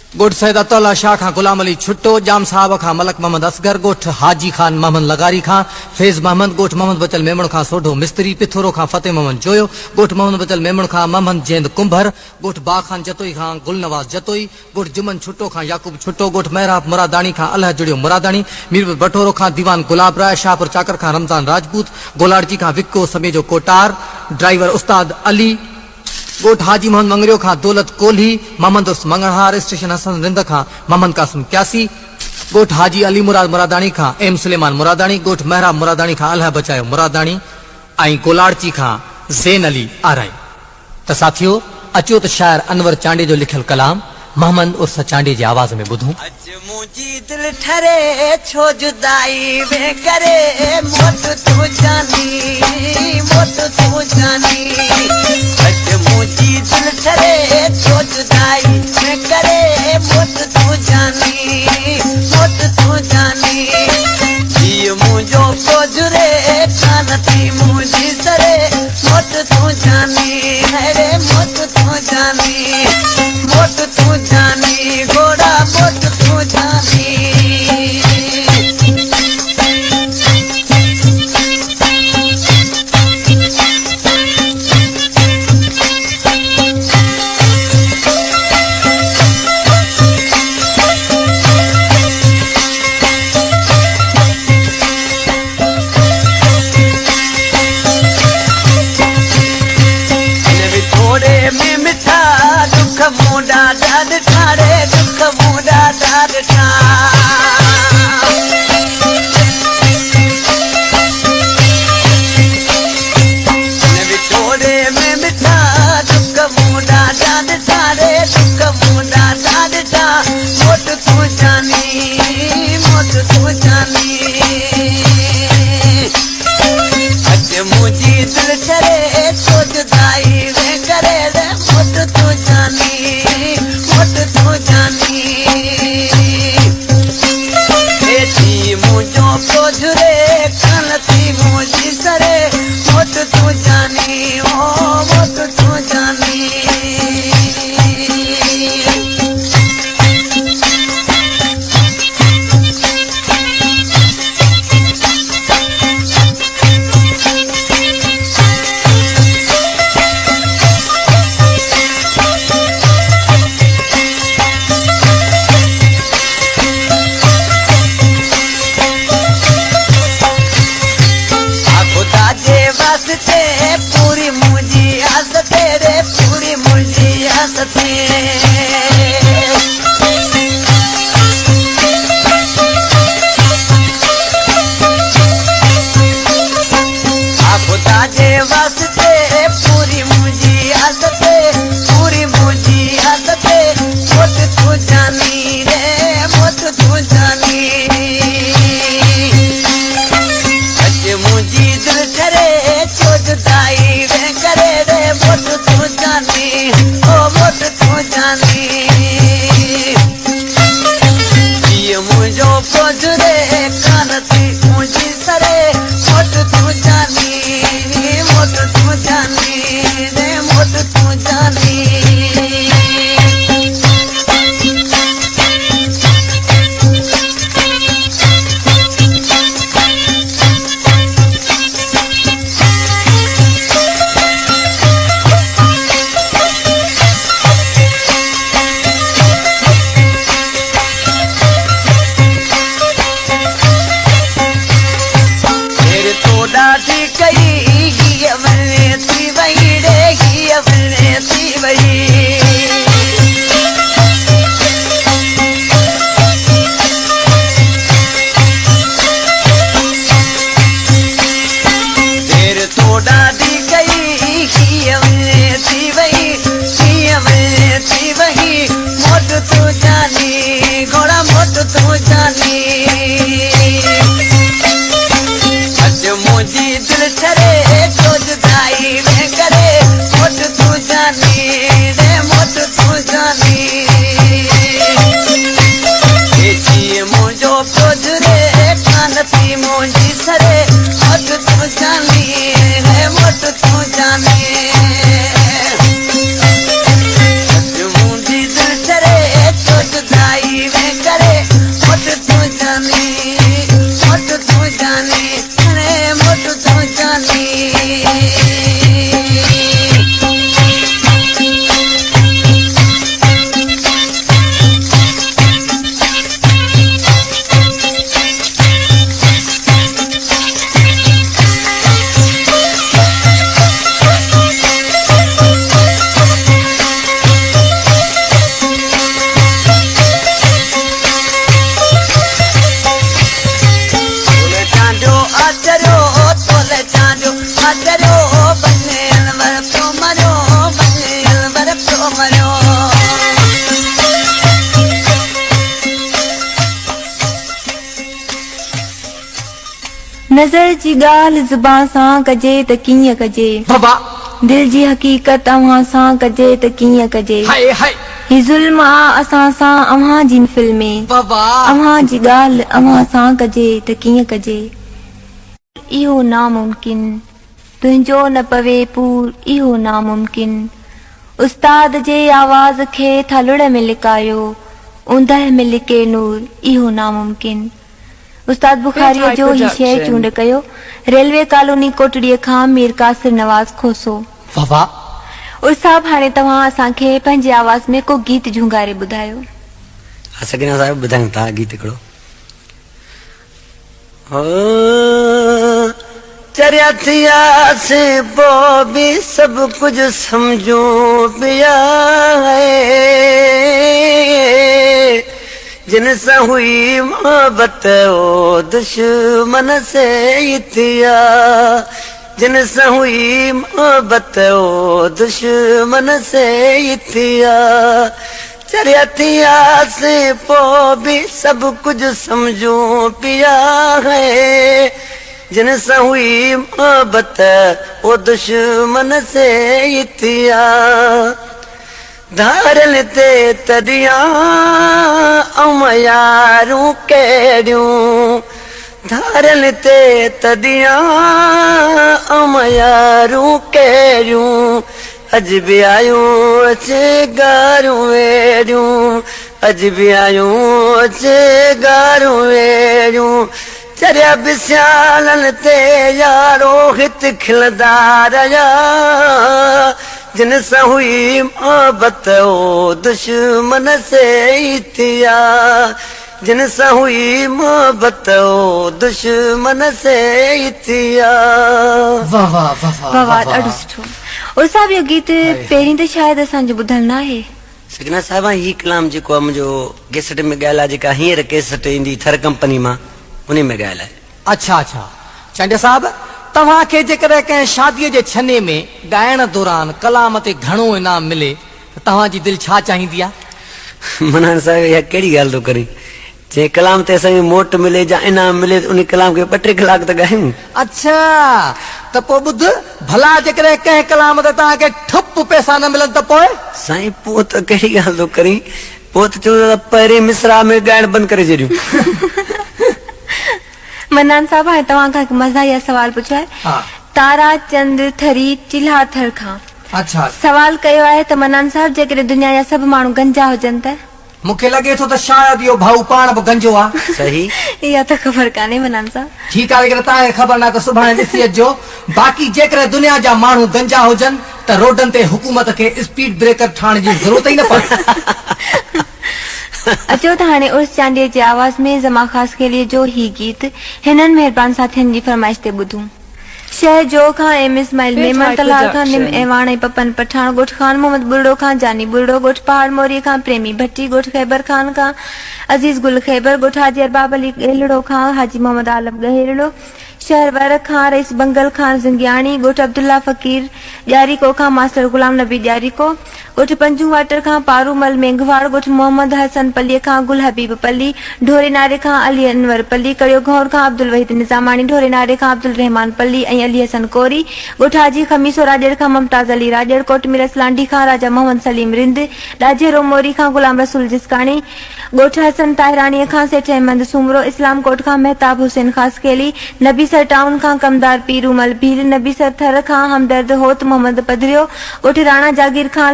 ॻोठ सैयद अतौला शाह खां गुलाम अली छुट्टो, जाम साहब खां मलक मोहम्मद असगर, ॻोठ हाजी खान मोहम्मद लगारी खां फैज़ मोहम्मद, ॻोठ मोहम्मद बचल मेमण खां सोढो मिस्त्री, पिथोरो खां फतेह मोहम्मद जोयो, ॻोठ मोहम्मद बचल मेमण खां मोहम्मद जैंद कुंभर, ॻोठ बाग खान जतोई खां गुलनवाज जतोई, ॻोठ जुमन छुट्टो खां याकूब छुट्टो, ॻोठ महराब मुरादानी खां अल्लाह जुड़ियो मुरादानी, मीरपुर बटोरो खां दीवान गुलाब राय, शाहपुर चाकर खां रमज़ान राजपूत, गोलाड़ची खां विक्को समेजो कोटार, ड्राइवर उस्ताद अली, ॻोठ हाजी मोहम्मद मंगरियो खां दौलत कोल्ही, मोहम्मद उर्फ मंगलहार, स्टेशन हसन रिंद खां मोहम्मद कासिम क्यासी, ॻोठ हाजी अली मुराद मुरादानी खां एम सुलेमान मुरादानी, ॻोठ महराब मुरादानी खां अल्लाह बचायो मुरादानी ऐं गोलाड़ची खां ज़ैन अली आराई। त साथियो, अचो त शायर अनवर चांडे जो लिखियल कलाम मोहम्मद उर्फ चांडे जी आवाज़ में ॿुधूं। अज मुंहिंजी दिलि ठरे छो जुदाई वे करे, मोट तू जानी मोट तू जानी, अज मुंहिंजी दिलि ठरे छो जुदाई वे करे, मोट तू जानी मोट तू जानी, जीअ मुंहिंजो कोजरे कान थी मुंहिंजी सरे, मोट तू जानी रे मोट तू जानी, मोट तू जानी घोड़ा मोट तू जानी। जवानी नज़र जी ॻाल्हि ज़ुबान सां कजे त कीअं कजे बाबा दिल जी हक़ीक़त अव्हां सां कजे त कीअं कजे हाय हाय ही ज़ुल्म आ असां सां अव्हां जी महफ़िल में बाबा अव्हां जी ॻाल्हि अव्हां सां कजे त कीअं कजे इहो नामुमकिन तुंहिंजो न पवे पूर इहो नामुमकिन उस्ताद जे आवाज़ खे थलुड़ में लिकायो ऊंदहि में लिके नूर इहो नामुमकिन उस्ताद बुखारी जो ही शेर चूंड कयो रेलवे कॉलोनी कोटड़ीअ खां मीर कासिर नवाज़ खोसो बाबा उस्ताद हाणे तव्हां असांखे पंहिंजे आवाज़ में को गीत झुंगारे ॿुधायो सकीना साहिब ॿुधायूं था गीत हिकिड़ो चरिया थिया से पोइ बि सभु कुझु सम्झूं पिया जिन सां हुई मोहबत ओ दुश्मन से ही थिया जिन सां हुई मोहबत ओ दुश्मन से ही थिया चरिया थिया से पोइ बि सभु कुझु सम्झूं पिया है जिन सां हुई मोहबत ओ दुश्मन से ही थिया धारल ते तदिया यारूं कहिड़ियूं धारल ते तदिया यारूं कहिड़ियूं अॼु बि आयूं अचे गारूं वेड़ियूं अॼु बि आयूं अचे गारूं वेड़ियूं चरिया बि सियालनि ते यारो हित खिलंदा रहिया जिन सां हुई मोहबत ओ दुश्मन से ही थिया जिन सां हुई मोहबत ओ दुश्मन से ही थिया वाह वाह वाह वाह वाह ॾाढो सुठो उस्ताद इहो गीत पहिरीं त शायदि असांजो ॿुधल न आहे सकीना साहिब ही कलाम जेको आहे मुंहिंजो कैसेट में ॻाल्हि आहे जेका हींअर कैसेट ईंदी थर कंपनी मां उन में ॻाल्हि आहे अच्छा अच्छा चंड साहब तव्हांखे जेकॾहिं कंहिं शादीअ जे छने में ॻाइण दौरान कलाम ते घणो इनाम मिले त तव्हांजी दिलि छा चाहींदी आहे मनान साहिब इहा कहिड़ी ॻाल्हि थो करे जे कलाम ते असांखे मोट मिले या इनाम मिले उन कलाम खे 2-3 कलाक त ॻायूं अच्छा त पोइ ॿुध भला जेकॾहिं कंहिं कलाम ते तव्हांखे ठुप पैसा न मिलनि त पोइ साईं पोइ त कहिड़ी ॻाल्हि थो करी पोइ त चओ पहिरीं मिसरा में ॻाइण बंदि करे छॾियूं मन्नान साहब हाणे तव्हां खां हिकु मज़ाहिया सवाल पुछियो आहे हा तारा चंद थरी चिल्हा थर खां अच्छा सवाल कयो आहे त मन्नान साहब जेकॾहिं दुनिया जा सभु माण्हू गंजा हुजनि त मूंखे लॻे थो त शायदि इहो भाऊ पाण बि गंजो आहे सही इहा त ख़बर कान्हे मन्नान साहब ठीकु आहे जेकॾहिं तव्हांखे ख़बर न आहे त सुभाणे ॾिसी अचिजो बाक़ी जेकॾहिं दुनिया जा माण्हू गंजा हुजनि त रोडनि ते हुकूमत खे स्पीड ब्रेकर ठाहिण जी ज़रूरत ई न पए अचो त हाणे उर्स चांडीअ जे आवाज़ में ज़मा ख़ास खेलीअ जो ही गीत हिननि महिरबान साथियुनि जी फरमाइश ते ॿुधूं शहर जो खां एम इस्माइल मेमन तलाल खां निम एवाण पपन पठान गोठ खान मोहम्मद बुर्डो खां जानी बुर्डो गोठ पहाड़ मोरी खां प्रेमी भट्टी गोठ खैबर खान खां अजीज गुल खैबर गोठ हाजी अरबाब अली गहेड़ो खां हाजी मोहम्मद आलम गहेड़ो शहर वर खां रईस बंगल खान जिंगियाणी गोठ अब्दुल्ला फकीर ॼारीको खां मास्टर गुलाम नबी ॼारीको गोठ पंजू वाटर खां पारूमल मेंघवाड़ गोठ मोहम्मद हसन पल्ली खां गुल हबीब पल्ली ढोरे नारे खां अली अनवर पल्ली कड़ियो घौर खां अब्दुल वहीद निज़ामानी ढोरे नारे खां अब्दुल रहमान पल्ली ऐं अली हसन कोरी गोठ हाजी खमीसो राजड़ खां मुमताज अली राजड़ कोट मिरस लांडी खां राजा मोहम्मद सलीम रिंद ॾाजे रोमोरी खां गुलाम रसूल जिसकाणी गोठ हसन ताहिरानी खां सेठ अहमद सुमरो इस्लाम कोट खां मेहताब हुसैन खास केली नबीसर टाउन खां कमदार पीरूमल भील नबीसर थर खां हमदर्द होत मोहम्मद पधरियो गोठ राणा जागीर खां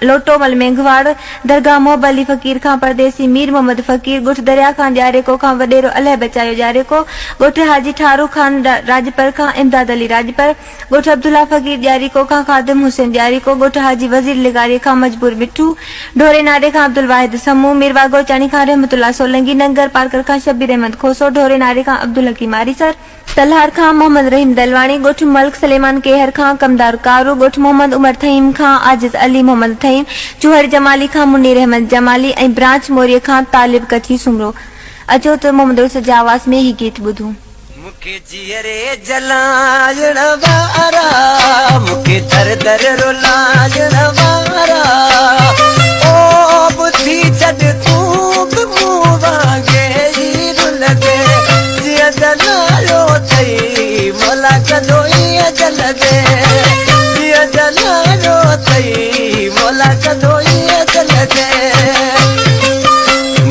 लोटो मल मेघवाड़ दरगाह मोहब अली फकीर खां परदेसी मीर मोहम्मद फकीर गुठ दरिया खान ॾियारे को खां वॾेरो अलह बचायो ॾियारे को गुठ हाजी ठारू खान राजपर खां इमदाद अली राजपर गुठ अब्दुल्ला फकीर ॾियारी को खां खादिम हुसैन ॾियारी को गुठ हाजी वजीर लिगारी खां मजबूर बिठू ढोरे नारे खां अब्दुल वाहिद समूह मीरवा गोचानी खां रहमतुल्लाह सोलंगी नंगर पारकर खां शबीर अहमद खोसो ढोरे नारे खां अब्दुल हकीम आरिसर तलहार खां मोहम्मद रहीम दलवानी गुठ मल्क सलेमान केहर खां कमदार कारू गुठ मोहम्मद उमर थईम खां आजिज अली मोहम्मद थईम चूहर जमाली खां मुनीर अहमद जमाली ऐं ब्रांच मोरिय खां तालिब कथी सुमरो अचो त मोहम्मद रसूल जे आवाज़ में ही गीत ॿुधूं मुखे जियरे जलायण वारा मुखे दर दर रुलायण वारा ओ बुद्धि छॾ तूं बि मूं वांगे रुल दे जिया जलायो थई मोला कदो ईअं जल दे जिया जलायो थई मोला कदो ईअं जल दे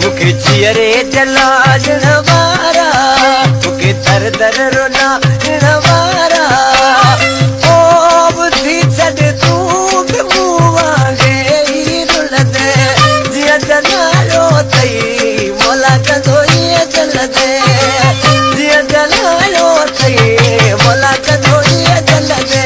मुखे जियरे जलायण वारा मुखे दर दर रुलायण वारा ओ बुद्धि छॾ तूं बि मूं वांगे रुल दे जिया जलायो थई मोला कदो ईअं जल दे जिया जलायो थई मोला कदो ईअं जल दे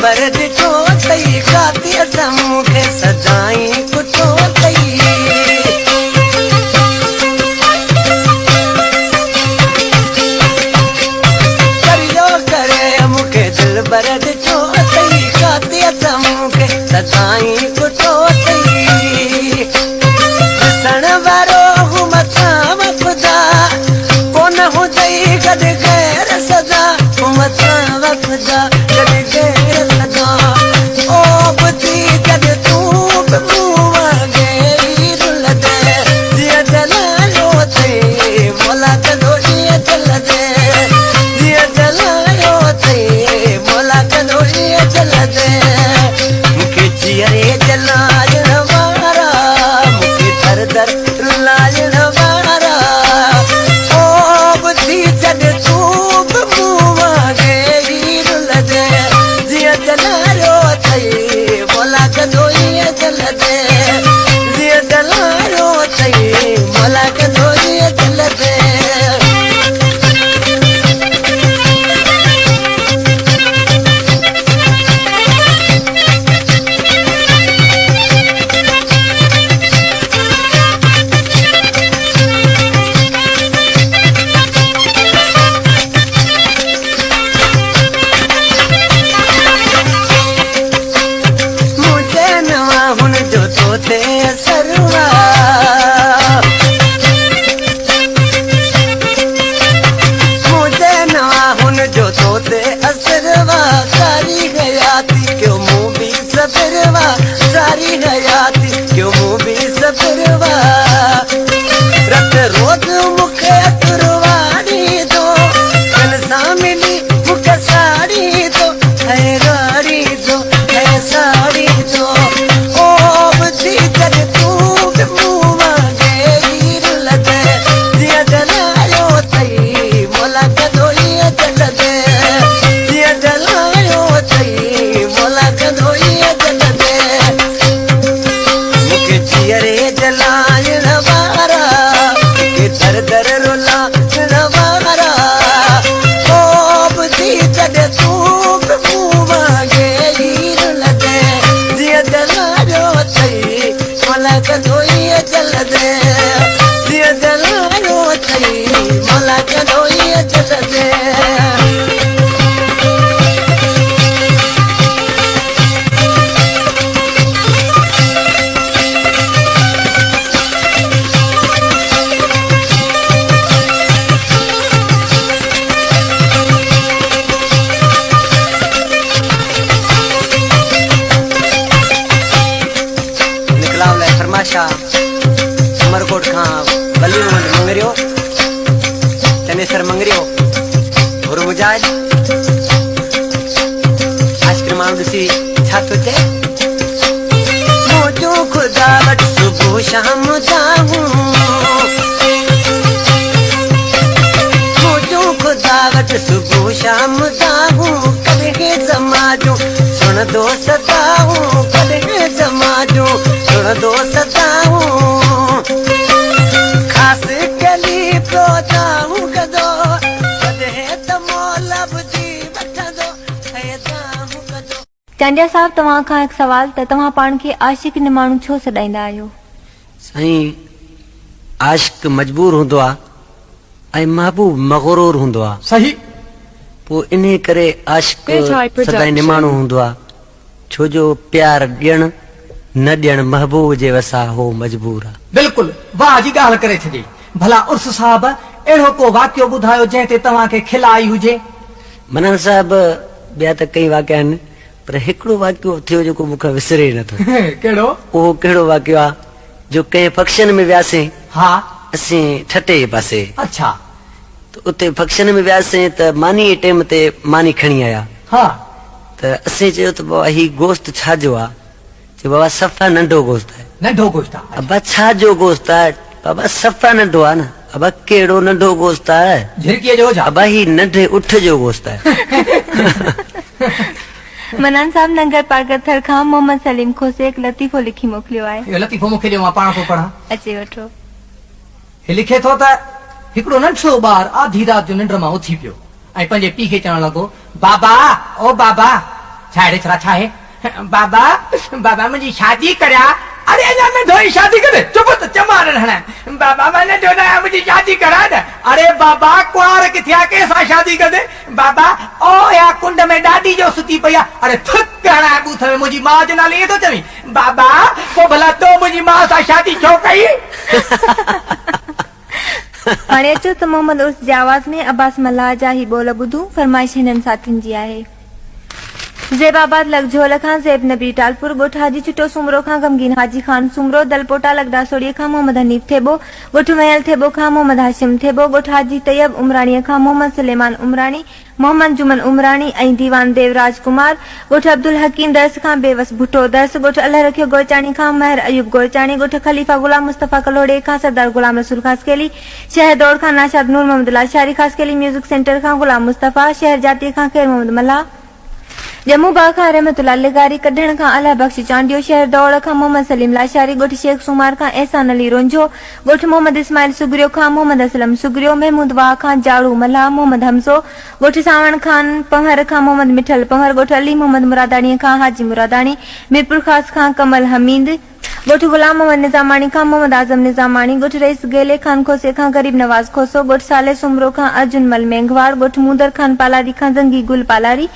बर ॾिठो अथई काती असां मूंखे सदाई कुठो अथई करियो करे मूंखे दिल बर ॾिठो अथई काती असां मूंखे सदाई कुठो अथई ॾिसण वारो हूं मथां ख़ुदा कोन हुजई गॾु गैर सदा हूं मथां ख़ुदा गॾु गैर ओ बुद्धि छॾ तूं बि मूं वांगे रुल दे जिया जलायो थई मोला कदो ईअं जल दे जिया जलायो थई मोला कदो ईअं जल दे मुखे जियरे जलायण वारा मुखे दर दर रुलायण वारा ओ बुद्धि छॾ तूं बि मूं वांगे रुल दे जिया जलायो थई मोला कदो ईअं जल दे जिया जलायो थई मोला कदो ईअं जल दे सरवा मुझे नवा हुन जो तोते असरवा सारी हयाती क्यों मुँह भी सफरवा सारी हयाती क्यों मुँह भी सफरवा रत रोज मुखे अतरवाड़ी दो कल सा मिली मुखे साड़ी दो है गाड़ी दो है साड़ी दो ओ बुद्धि छॾ तूं बि मूं वांगे रुल दे जिया जलायो थई मोला कदो ईअं जल दे जिया जलायो थई मोला कदो ईअं जल दे मुखे जियरे जलायण वारा मुखे दर दर रुलायण वारा ओ बुद्धि छॾ तूं बि मूं वांगे रुल दे जिया जलायो थई मोला कदो ईअं जल दे जिया जलायो थई मोला कदो ईअं जल दे निकलाव फरमाशा उमरकोट खां बली मोहम्मद मंगरियो चनेसर मंगरियो और मुजाहिद आशिक माण्हू ॾिसी छा थो चए मुझो खुदा वट सुबह शाम जाऊं मुझो खुदा वट सुबह शाम जाऊं कदे समाजो सुन दो सताऊं कदे समाजो सुन दो सताऊं खास कली तो जाऊं कदो कदे तमो लबजी वठंदो है जाऊं कदो। चांडिया साहब तव्हां खां हिकु सवाल त तव्हां पाण खे आशिक न माण्हू छो सॾाईंदा आहियो? साईं आशिक मजबूर हूंदो आहे ऐं महबूब मगरूर हूंदो आहे सही पोइ इन करे आशिक Multi-production. सदाईं निमाणो हूंदो आहे छो जो प्यार ॾियण न ॾियण महबूब जे वसा हो मजबूर आहे। बिल्कुलु वाह जी ॻाल्हि करे छॾी। भला उर्स साहब अहिड़ो को वाकियो ॿुधायो जंहिं ते तव्हांखे खिल आई हुजे? मनन साहब ॿिया त कई वाकिया आहिनि पर हिकिड़ो वाकियो थियो जेको मूंखे विसरे ई नथो। कहिड़ो? उहो कहिड़ो वाकियो आहे जो कंहिं फंक्शन में वियासीं हा असीं ठटे जे पासे अच्छा त उते फंक्शन में वियासीं त मानी जे टाइम ते मानी खणी आया हा त असीं चयो त बाबा ही गोश्त छाजो आहे चयो बाबा सफ़ा नंढो गोश्त आहे। नंढो गोश्त आहे। अबा छाजो गोश्त आहे बाबा सफ़ा नंढो आहे न अबा कहिड़ो नंढो गोश्त आहे झिरकीअ जो हुजा अबा ही नंढे उठ जो गोश्त आहे। मनन साहब नंगर पार्कर थर खां मोहम्मद सलीम खोसे हिकु लतीफ़ो लिखी मोकिलियो आहे। इहो लतीफ़ो मूंखे ॾियो मां पाण थो पढ़ां। अची वठो। हे लिखे थो त हिकिड़ो नंढो ॿार आधी राति जो निंड मां उथी पियो ऐं पंहिंजे पीउ खे चवण लॻो बाबा ओ बाबा छा आहे छा छा आहे बाबा बाबा मुंहिंजी शादी करिया अरे अञा नंढो ई शादी करे चुप त चमार हणा बाबा मैं नंढो न आहियां मुंहिंजी शादी करा न अरे बाबा कुंवार किथे आहे कंहिंसां शादी कंदे बाबा ओ या कुंड में ॾाढी जो सुती पई आहे अरे थक हणा बूथ में मुंहिंजी माउ जे नाले ईअं थो चवीं बाबा पोइ भला तो मुंहिंजी माउ सां शादी छो कई? हाणे अचो त मोहम्मद उर्स जे आवाज़ में अब्बास मल्लाह जा ही ॿोल ॿुधूं। फरमाइश हिननि साथियुनि जी आहे। ज़ेबाबाद लगझोल खां ज़ेब नबी टालपुर ॻोठ हाजी चुटो सुमरो खां गमगीन हाजी खान सुमरो दलपोटा लगड़ा सोड़ीअ खां मोहम्मद हनीफ थेबो ॻोठ मयल थेबो खां मोहम्मद हाशिम थेबो ॻोठ हाजी तैयब उमराणीअ खां मोहम्मद सुलेमान उमराणी मोहम्मद जुमन उमराणी ऐं दीवान देवराज कुमार ॻोठ अब्दुल हकीम दर्स खां बेवस भुट्टो दर्स ॻोठ अल्लाह रखियो गोरचाणी खां महर अयूब गोरचाणी ॻोठ खलीफ़ा गुलाम मुस्तफ़ा कलोड़े खां सरदार गुलाम रसूल ख़ासकेली शहर दौड़ खां नाशाद नूर मोहम्मद लाशारी ख़ासकेली म्यूज़िक सेंटर खां गुलाम मुस्तफ़ा शहर जाती खां खैर मोहम्मद मल्ला जम्मू बाग खां रहमतुल्लाह लगारी कढण खां अल्लाह बख्श चांडियो शहर दौड़ खां मोहम्मद सलीम लाशारी ॻोठ शेख सुमार खां एहसान अली रोंझो ॻोठ मोहम्मद इस्माइल सुगरियो खां मोहम्मद असलम सुगरियो महमूद वाह खां जाड़ू मल्हा मोहम्मद हमसो ॻोठ सावण खान पंहर खां मोहम्मद मिठल पंहर ॻोठ अली मोहम्मद मुरादाणी खां हाजी मुरादाणी मीरपुर खास खां कमल हमीद ॻोठ गुलाम मोहम्मद निज़ामाणी खां मोहम्मद आज़म निज़ामाणी ॻोठ रईस गेले खान खोसे खां गरीब नवाज खोसो ॻोठ साले सुमरो खां अर्जुन मल मेंघवाड़ ॻोठ मुंदर खान पालारी खां जंगी गुल पालारी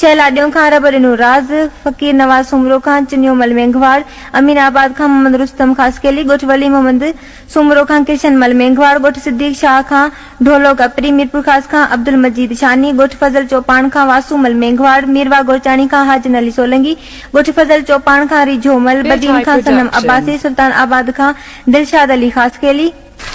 शहलाडियों खां रबरिनो राज फकीर नवाज सुमरो खां चिनियो मल मेंघवाड़ अमीनाबाद खां मोहम्मद रुस्तम खासकेली ॻोठ वली मोहम्मद सुमरो खां किशन मल मेंघवाड़ ॻोठ सिद्दीक शाह खां ढोलो कपरी मीरपुर खास खां अब्दुल मजीद शानी ॻोठ फजल चौपान खां वासू मल मेंघवाड़ मीरवा गोरचाणी खां हाजन अली सोलंगी ॻोठ फजल चौपान खां रिझो मल बदीन खां सनम अब्बासी सुल्तान आबाद खां दिलशाद अली खासकेली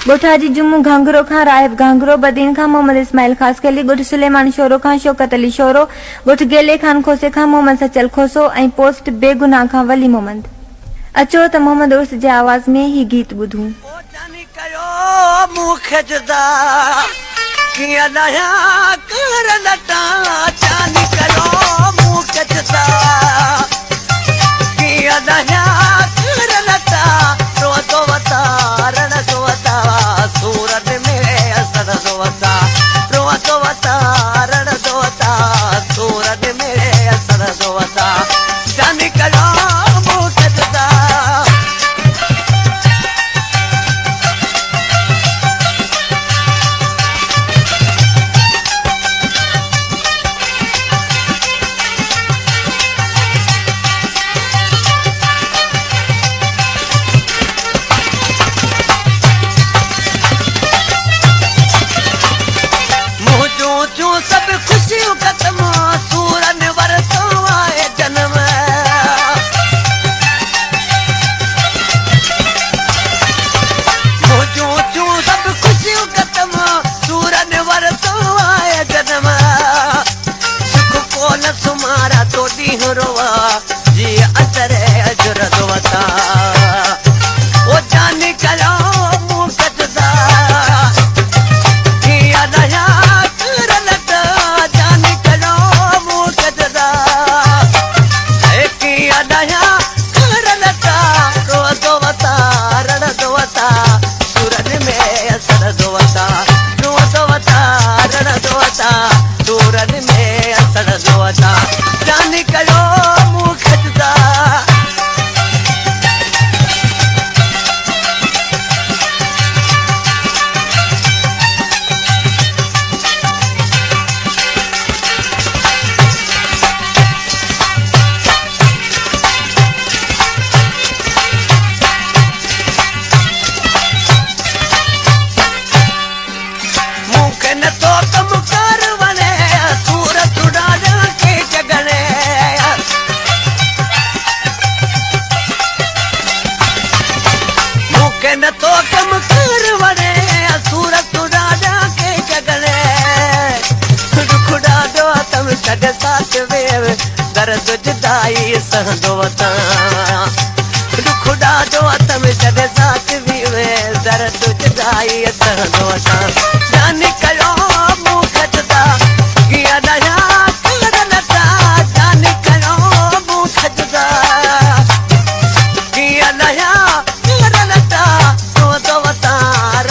ॻोठ हाजी जुम्मू घांगरो खां राहिब घांगरो बदीन खां मोहम्मद इस्माइल खासकेली ॻोठ सुलेमान शोरो खां शौकत अली शोरो ॻोठ गेले खान खोसे खां मोहम्मद सचल खोसो ऐं पोस्ट बेगुनाह खां वली मोहम्मद। अचो त मोहम्मद उर्स जे आवाज़ में ही गीत ॿुधूं। जानी कयो मूंखे जुदा कीअं नया कर लटा जानी कयो मूंखे जुदा कीअं नया कर लटा रोतो वता रण सोता सूरत में असर सोता रोतो वता रण सोता सूरत में असर सोता जानी कयो मूंखे जुदा जुदाई सहंदो वतां दुख ॾाढो हथ में जॾहिं साथ बि वे दर्द जुदाई सहंदो वतां जानी कयो मूं खटदा कीअं नया कलर नता जानी कयो मूं खटदा कीअं नया कलर नता सोदो वतां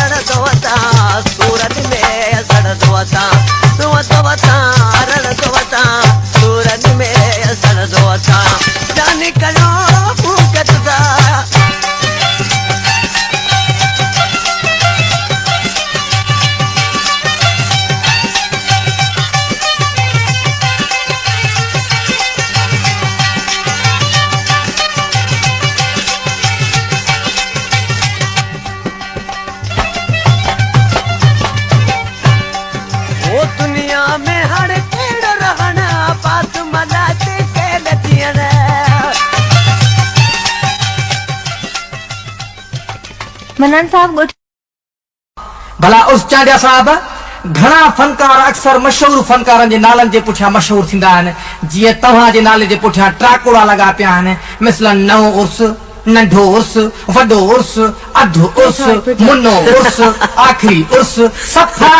रणदो वतां सूरत में सड़दो वतां सोदो वतां रणदो वतां सूरत में सड़दो वतां जानी कयो मूं खटदा ओ दुनिया में हर केड़ रहना बात मनाते के लतियन मनन साहब गुट भला उस चांडिया साहब घणा फनकार अक्सर मशहूर फनकारनि जे नालनि जे पुठियां मशहूर थींदा आहिनि जीअं तव्हां जे नाले जे पुठियां ट्राकोड़ा लॻा पिया आहिनि मिसलन नओं उर्स नंढो उर्स वॾो उर्स अधु उर्स मुनो उर्स आख़िरी उर्स सफ़ा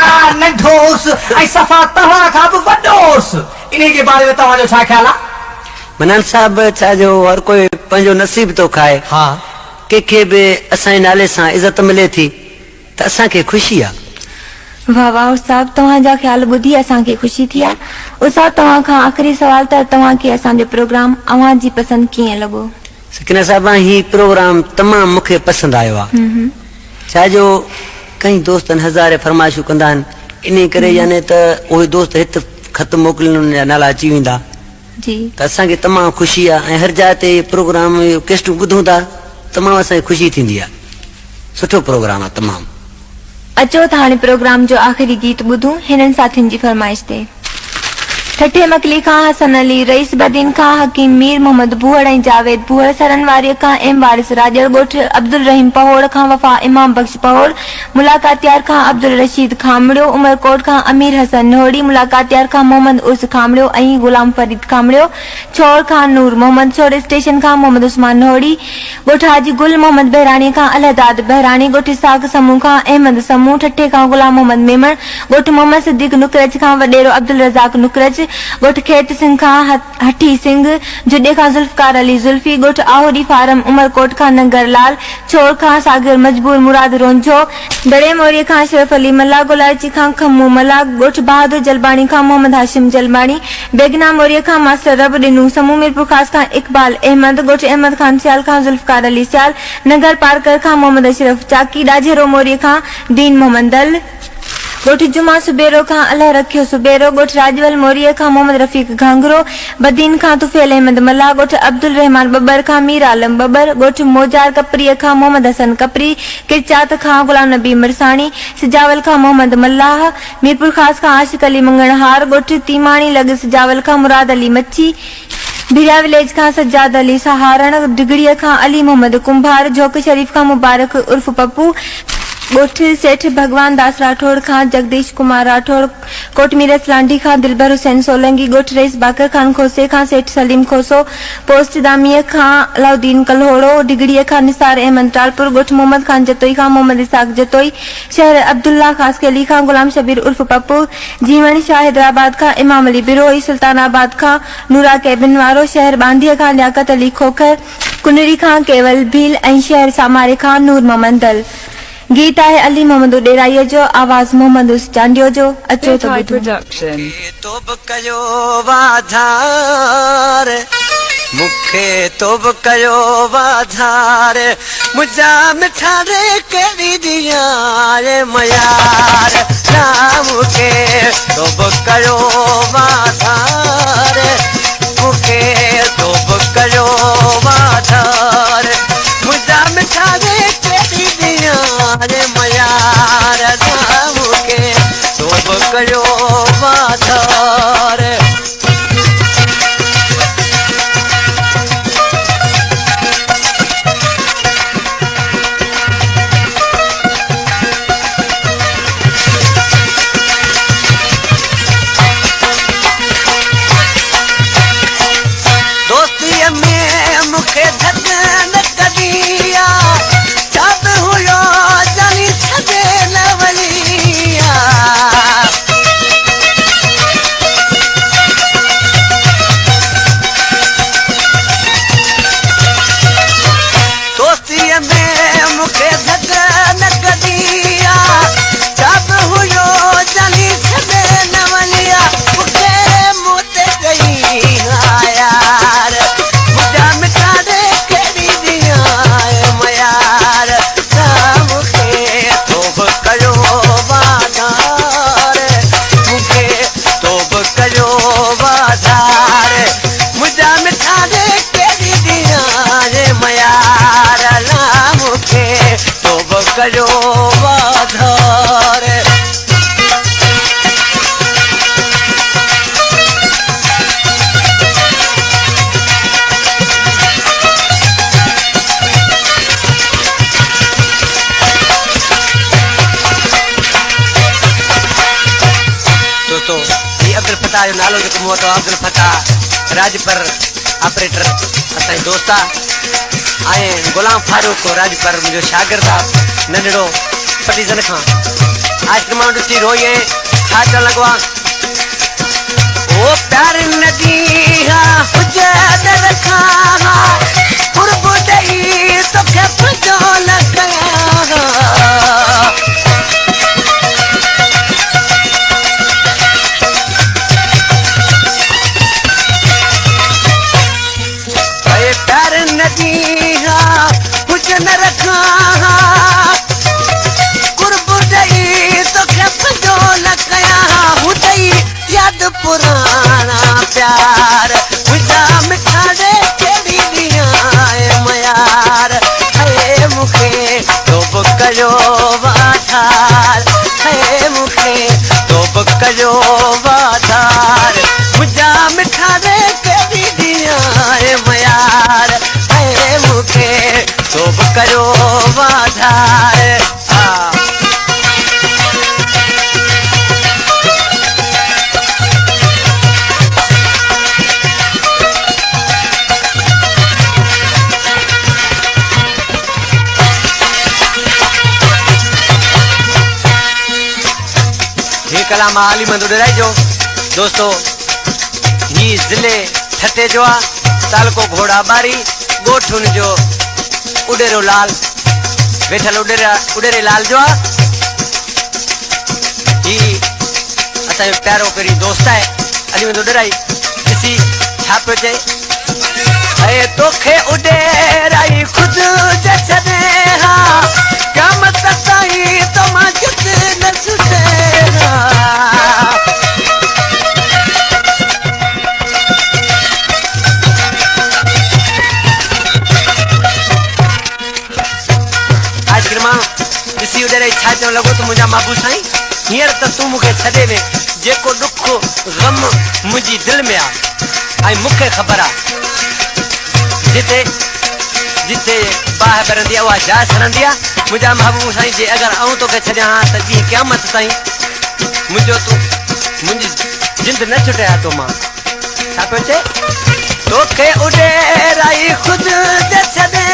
नंढो उर्स ऐं सफ़ा तव्हां खां बि वॾो उर्स इन जे बारे में तव्हांजो छा ख़्यालु आहे मनन साहब छा जो हर कोई पंहिंजो नसीब थो खाए हा कंहिंखे बि असांजे नाले सां इज़त मिले थी त असांखे ख़ुशी आहे वाह वाह उस्ताद तव्हांजा ख्याल ॿुधी असांखे ख़ुशी थी आहे उस्ताद तव्हां खां आख़िरी सवाल त तव्हांखे असांजो प्रोग्राम अवां जी पसंदि कीअं लॻो सकीना साहिबा ही प्रोग्राम तमामु मूंखे पसंदि आयो आहे छा जो कई दोस्तनि हज़ारे फरमाइशूं कंदा आहिनि इन करे यानी त उहे दोस्त हिते ख़त मोकिलीनि जा नाला अची वेंदा जी त असांखे तमामु ख़ुशी आहे ऐं हर जाइ ते प्रोग्राम केस्टूं ॿुधूं था तमामु असांखे ख़ुशी थींदी आहे सुठो प्रोग्राम आहे तमामु अचो त हाणे प्रोग्राम जो आख़िरी गीत ॿुधूं हिननि साथियुनि जी फरमाइश ते ठठे मकली खां हसन अली रईस बदीन खां हकीम मीर मोहम्मद बुहड़ ऐं जावेद बुहड़ सरन वारीअ खां एम वारिस राजड़ ॻोठ अब्दुल रहीम पहोड़ खां वफ़ा इमाम बख्श पहोड़ मुलाकातियार खां अब्दुल रशीद खामड़ियो उमरकोट खां अमीर हसन नोहड़ी मुलाकातियार खां मोहम्मद उर्स खामड़ियो ऐं गुलाम फरीद खामड़ियो छोड़ खां नूर मोहम्मद छोड़ स्टेशन खां मोहम्मद उस्मान नोहड़ी ॻोठ हाजी गुल मोहम्मद बहराणी खां अलहदाद बहराणी ॻोठ साग समूह खां अहमद समूह ठठे खां गुलाम मोहम्मद मेमण ॻोठ मोहम्मद सिद्दीक नुकरज खां वॾेरो अब्दुल रज़ाक नुकरज ॻोठ खेत सिंह खां हठी सिंह जुॾे खां ज़ुल्फकार अली ज़ुल्फी ॻोठ आहुरी फारम उमरकोट खां नंगर लाल छोड़ खां सागिर मजबूर मुराद रोंझो बड़े मोरीअ खां अशरफ अली मला गुलाची खां खम्मू मला ॻोठ बहादुर जलबाणी खां मोहम्मद हाशिम जलबाणी बेगना मोरीअ खां मास्टर रब ॾिनू समूह मीरपुर ख़ास खां इकबाल अहमद ॻोठ अहमद खान सियाल खां ज़ुल्फकार अली सियाल नगर पारकर खां मोहम्मद अशरफ चाकी ॾाझेरो मोरीअ खां दीन मोहम्मद दल ॻोठ जुमा सुबेरो खां अल्लाह रखियो सुबेरो ॻोठ राजवल मोरीअ खां मोहम्मद रफ़ीक घांगरो बदीन खां तुफेल अहमद मला ॻोठ अब्दुल रहमान बबर खां मीर आलम बबर ॻोठ मोजार कपरीअ खां मोहम्मद हसन कपरी किरचात खां गुलाम नबी मिरसाणी सिजावल खां मोहम्मद मल्लाह मीरपुर ख़ास खां आशिक अली मंगणहार ॻोठ तीमाणी लॻ सिजावल खां मुराद अली मच्छी भिरिया विलेज खां सज्जाद अली सहारण डिगड़ीअ खां अली मोहम्मद कुंभार झोक शरीफ खां मुबारक उर्फ पप्पू ॻोठ सेठ भगवान दास राठौड़ खां जगदीश कुमार राठौड़ कोट मीरस लांडी खां दिलबर हुसैन सोलंगी ॻोठ रईस बाकर खान खोसे खां सेठ सलीम खोसो पोस्ट दामीअ खां अलाउद्दीन कल्होड़ो डिगड़ीअ खां निसार अहमद टालपुर ॻोठ मोहम्मद खान जतोई खां मोहम्मद इसाक जतोई शहर अब्दुल्ला खास अली खां गुलाम शबीर उर्फ पप्पू जीवण शाह हैदराबाद खां इमाम अली बिरोही सुल्तानाबाद खां नूरा कैबिन वारो शहर बांधीअ खां लियाकत अली खोखर कुनरी खां केवल भील ऐं शहर सामारे खां नूर मोहम्मद दल गीत आहे अली मोहम्मद डेराईअ जो आवाज़ मोहम्मद उस चांडियो जो अचो त High ॿुधो production. तो बि कयो वाधार मूंखे तो बि कयो वाधार मुंहिंजा मिठा रे कहिड़ी दियार मयार नाम के तो बि कयो वाधार मूंखे तो बि कयो वाधार मुंहिंजा मिठा रे कहिड़ी दियार मयार नाम के तो बि कयो वाधार दोस्त मूंखे धक न कढिया जब हुयो चली छॾे न वञिया मूंखे मूं ते कई यार मुंहिंजा मिठा ॾे कहिड़ी ॾींहं मयार त मूंखे तो बि कयो वाधार मूंखे तो बि कयो वाधार मुंहिंजा मिठा ॾे कहिड़ी ॾींहं मयार ला मूंखे तो बि कयो वाधार दोस्तों ये अब्दुल फताह जो नालो जेको मूं वटि आहे अब्दुल फताह राजपर ऑपरेटर असांजी दोस्त आहे ऐं गुलाम फारूक राजपर मुंहिंजो शागिर्द आहे नंढड़ो पटीजन खां आश्रम मां ॾिसी रोई ऐं छा चवणु लॻो आहे ओ प्यार नदी हुजे दर खां कुर्ब ॾेई तोखे पंहिंजो न कयां प्यार नदी कुछ न रखा कुर्ब ॾेई तोखे पंहिंजो न कयां हुजई याद पुराणा प्यार मुंहिंजा मिठा ॾे कहिड़ी ॾींहं मयार हे मूंखे तो बि कयो वाधार हे मूंखे तो बि कयो वाधार मुंहिंजा मिठा ॾे कहिड़ी ॾींहं मयार हे मूंखे तो बि कयो वाधार ये कलाम आली मंद उड़ाइजो दोस्तों ही जिले ठटे जो आ तालको घोड़ा बारी गोठ जो उडेरो लाल वेठल उडेरे लाल जो आ ही असां प्यारो करी दोस्त है अली मंद उड़ाई किसी छा पियो चए ए तोखे उडेराई खुद जे छॾे हा कम तताई तो मां जित न छुटे ॾिसी उॾे छा चवणु लॻो त मुंहिंजा माबू साईं हींअर त तूं मूंखे छॾे में जेको ॾुख ग़म मुंहिंजी दिलि में आहे ऐं मूंखे ख़बर आहे जिते जिते बाहि भरंदी आहे उहा जाइ सड़ंदी आहे मुंहिंजा महबूब साईं जे अगरि आऊं तोखे छॾियां हा त ॾींहुं क़यामत ताईं मुंहिंजो तूं मुंहिंजी जिंद न छुटिया तो मां छा पियो चए तोखे उॾेराई ख़ुदि जे छॾे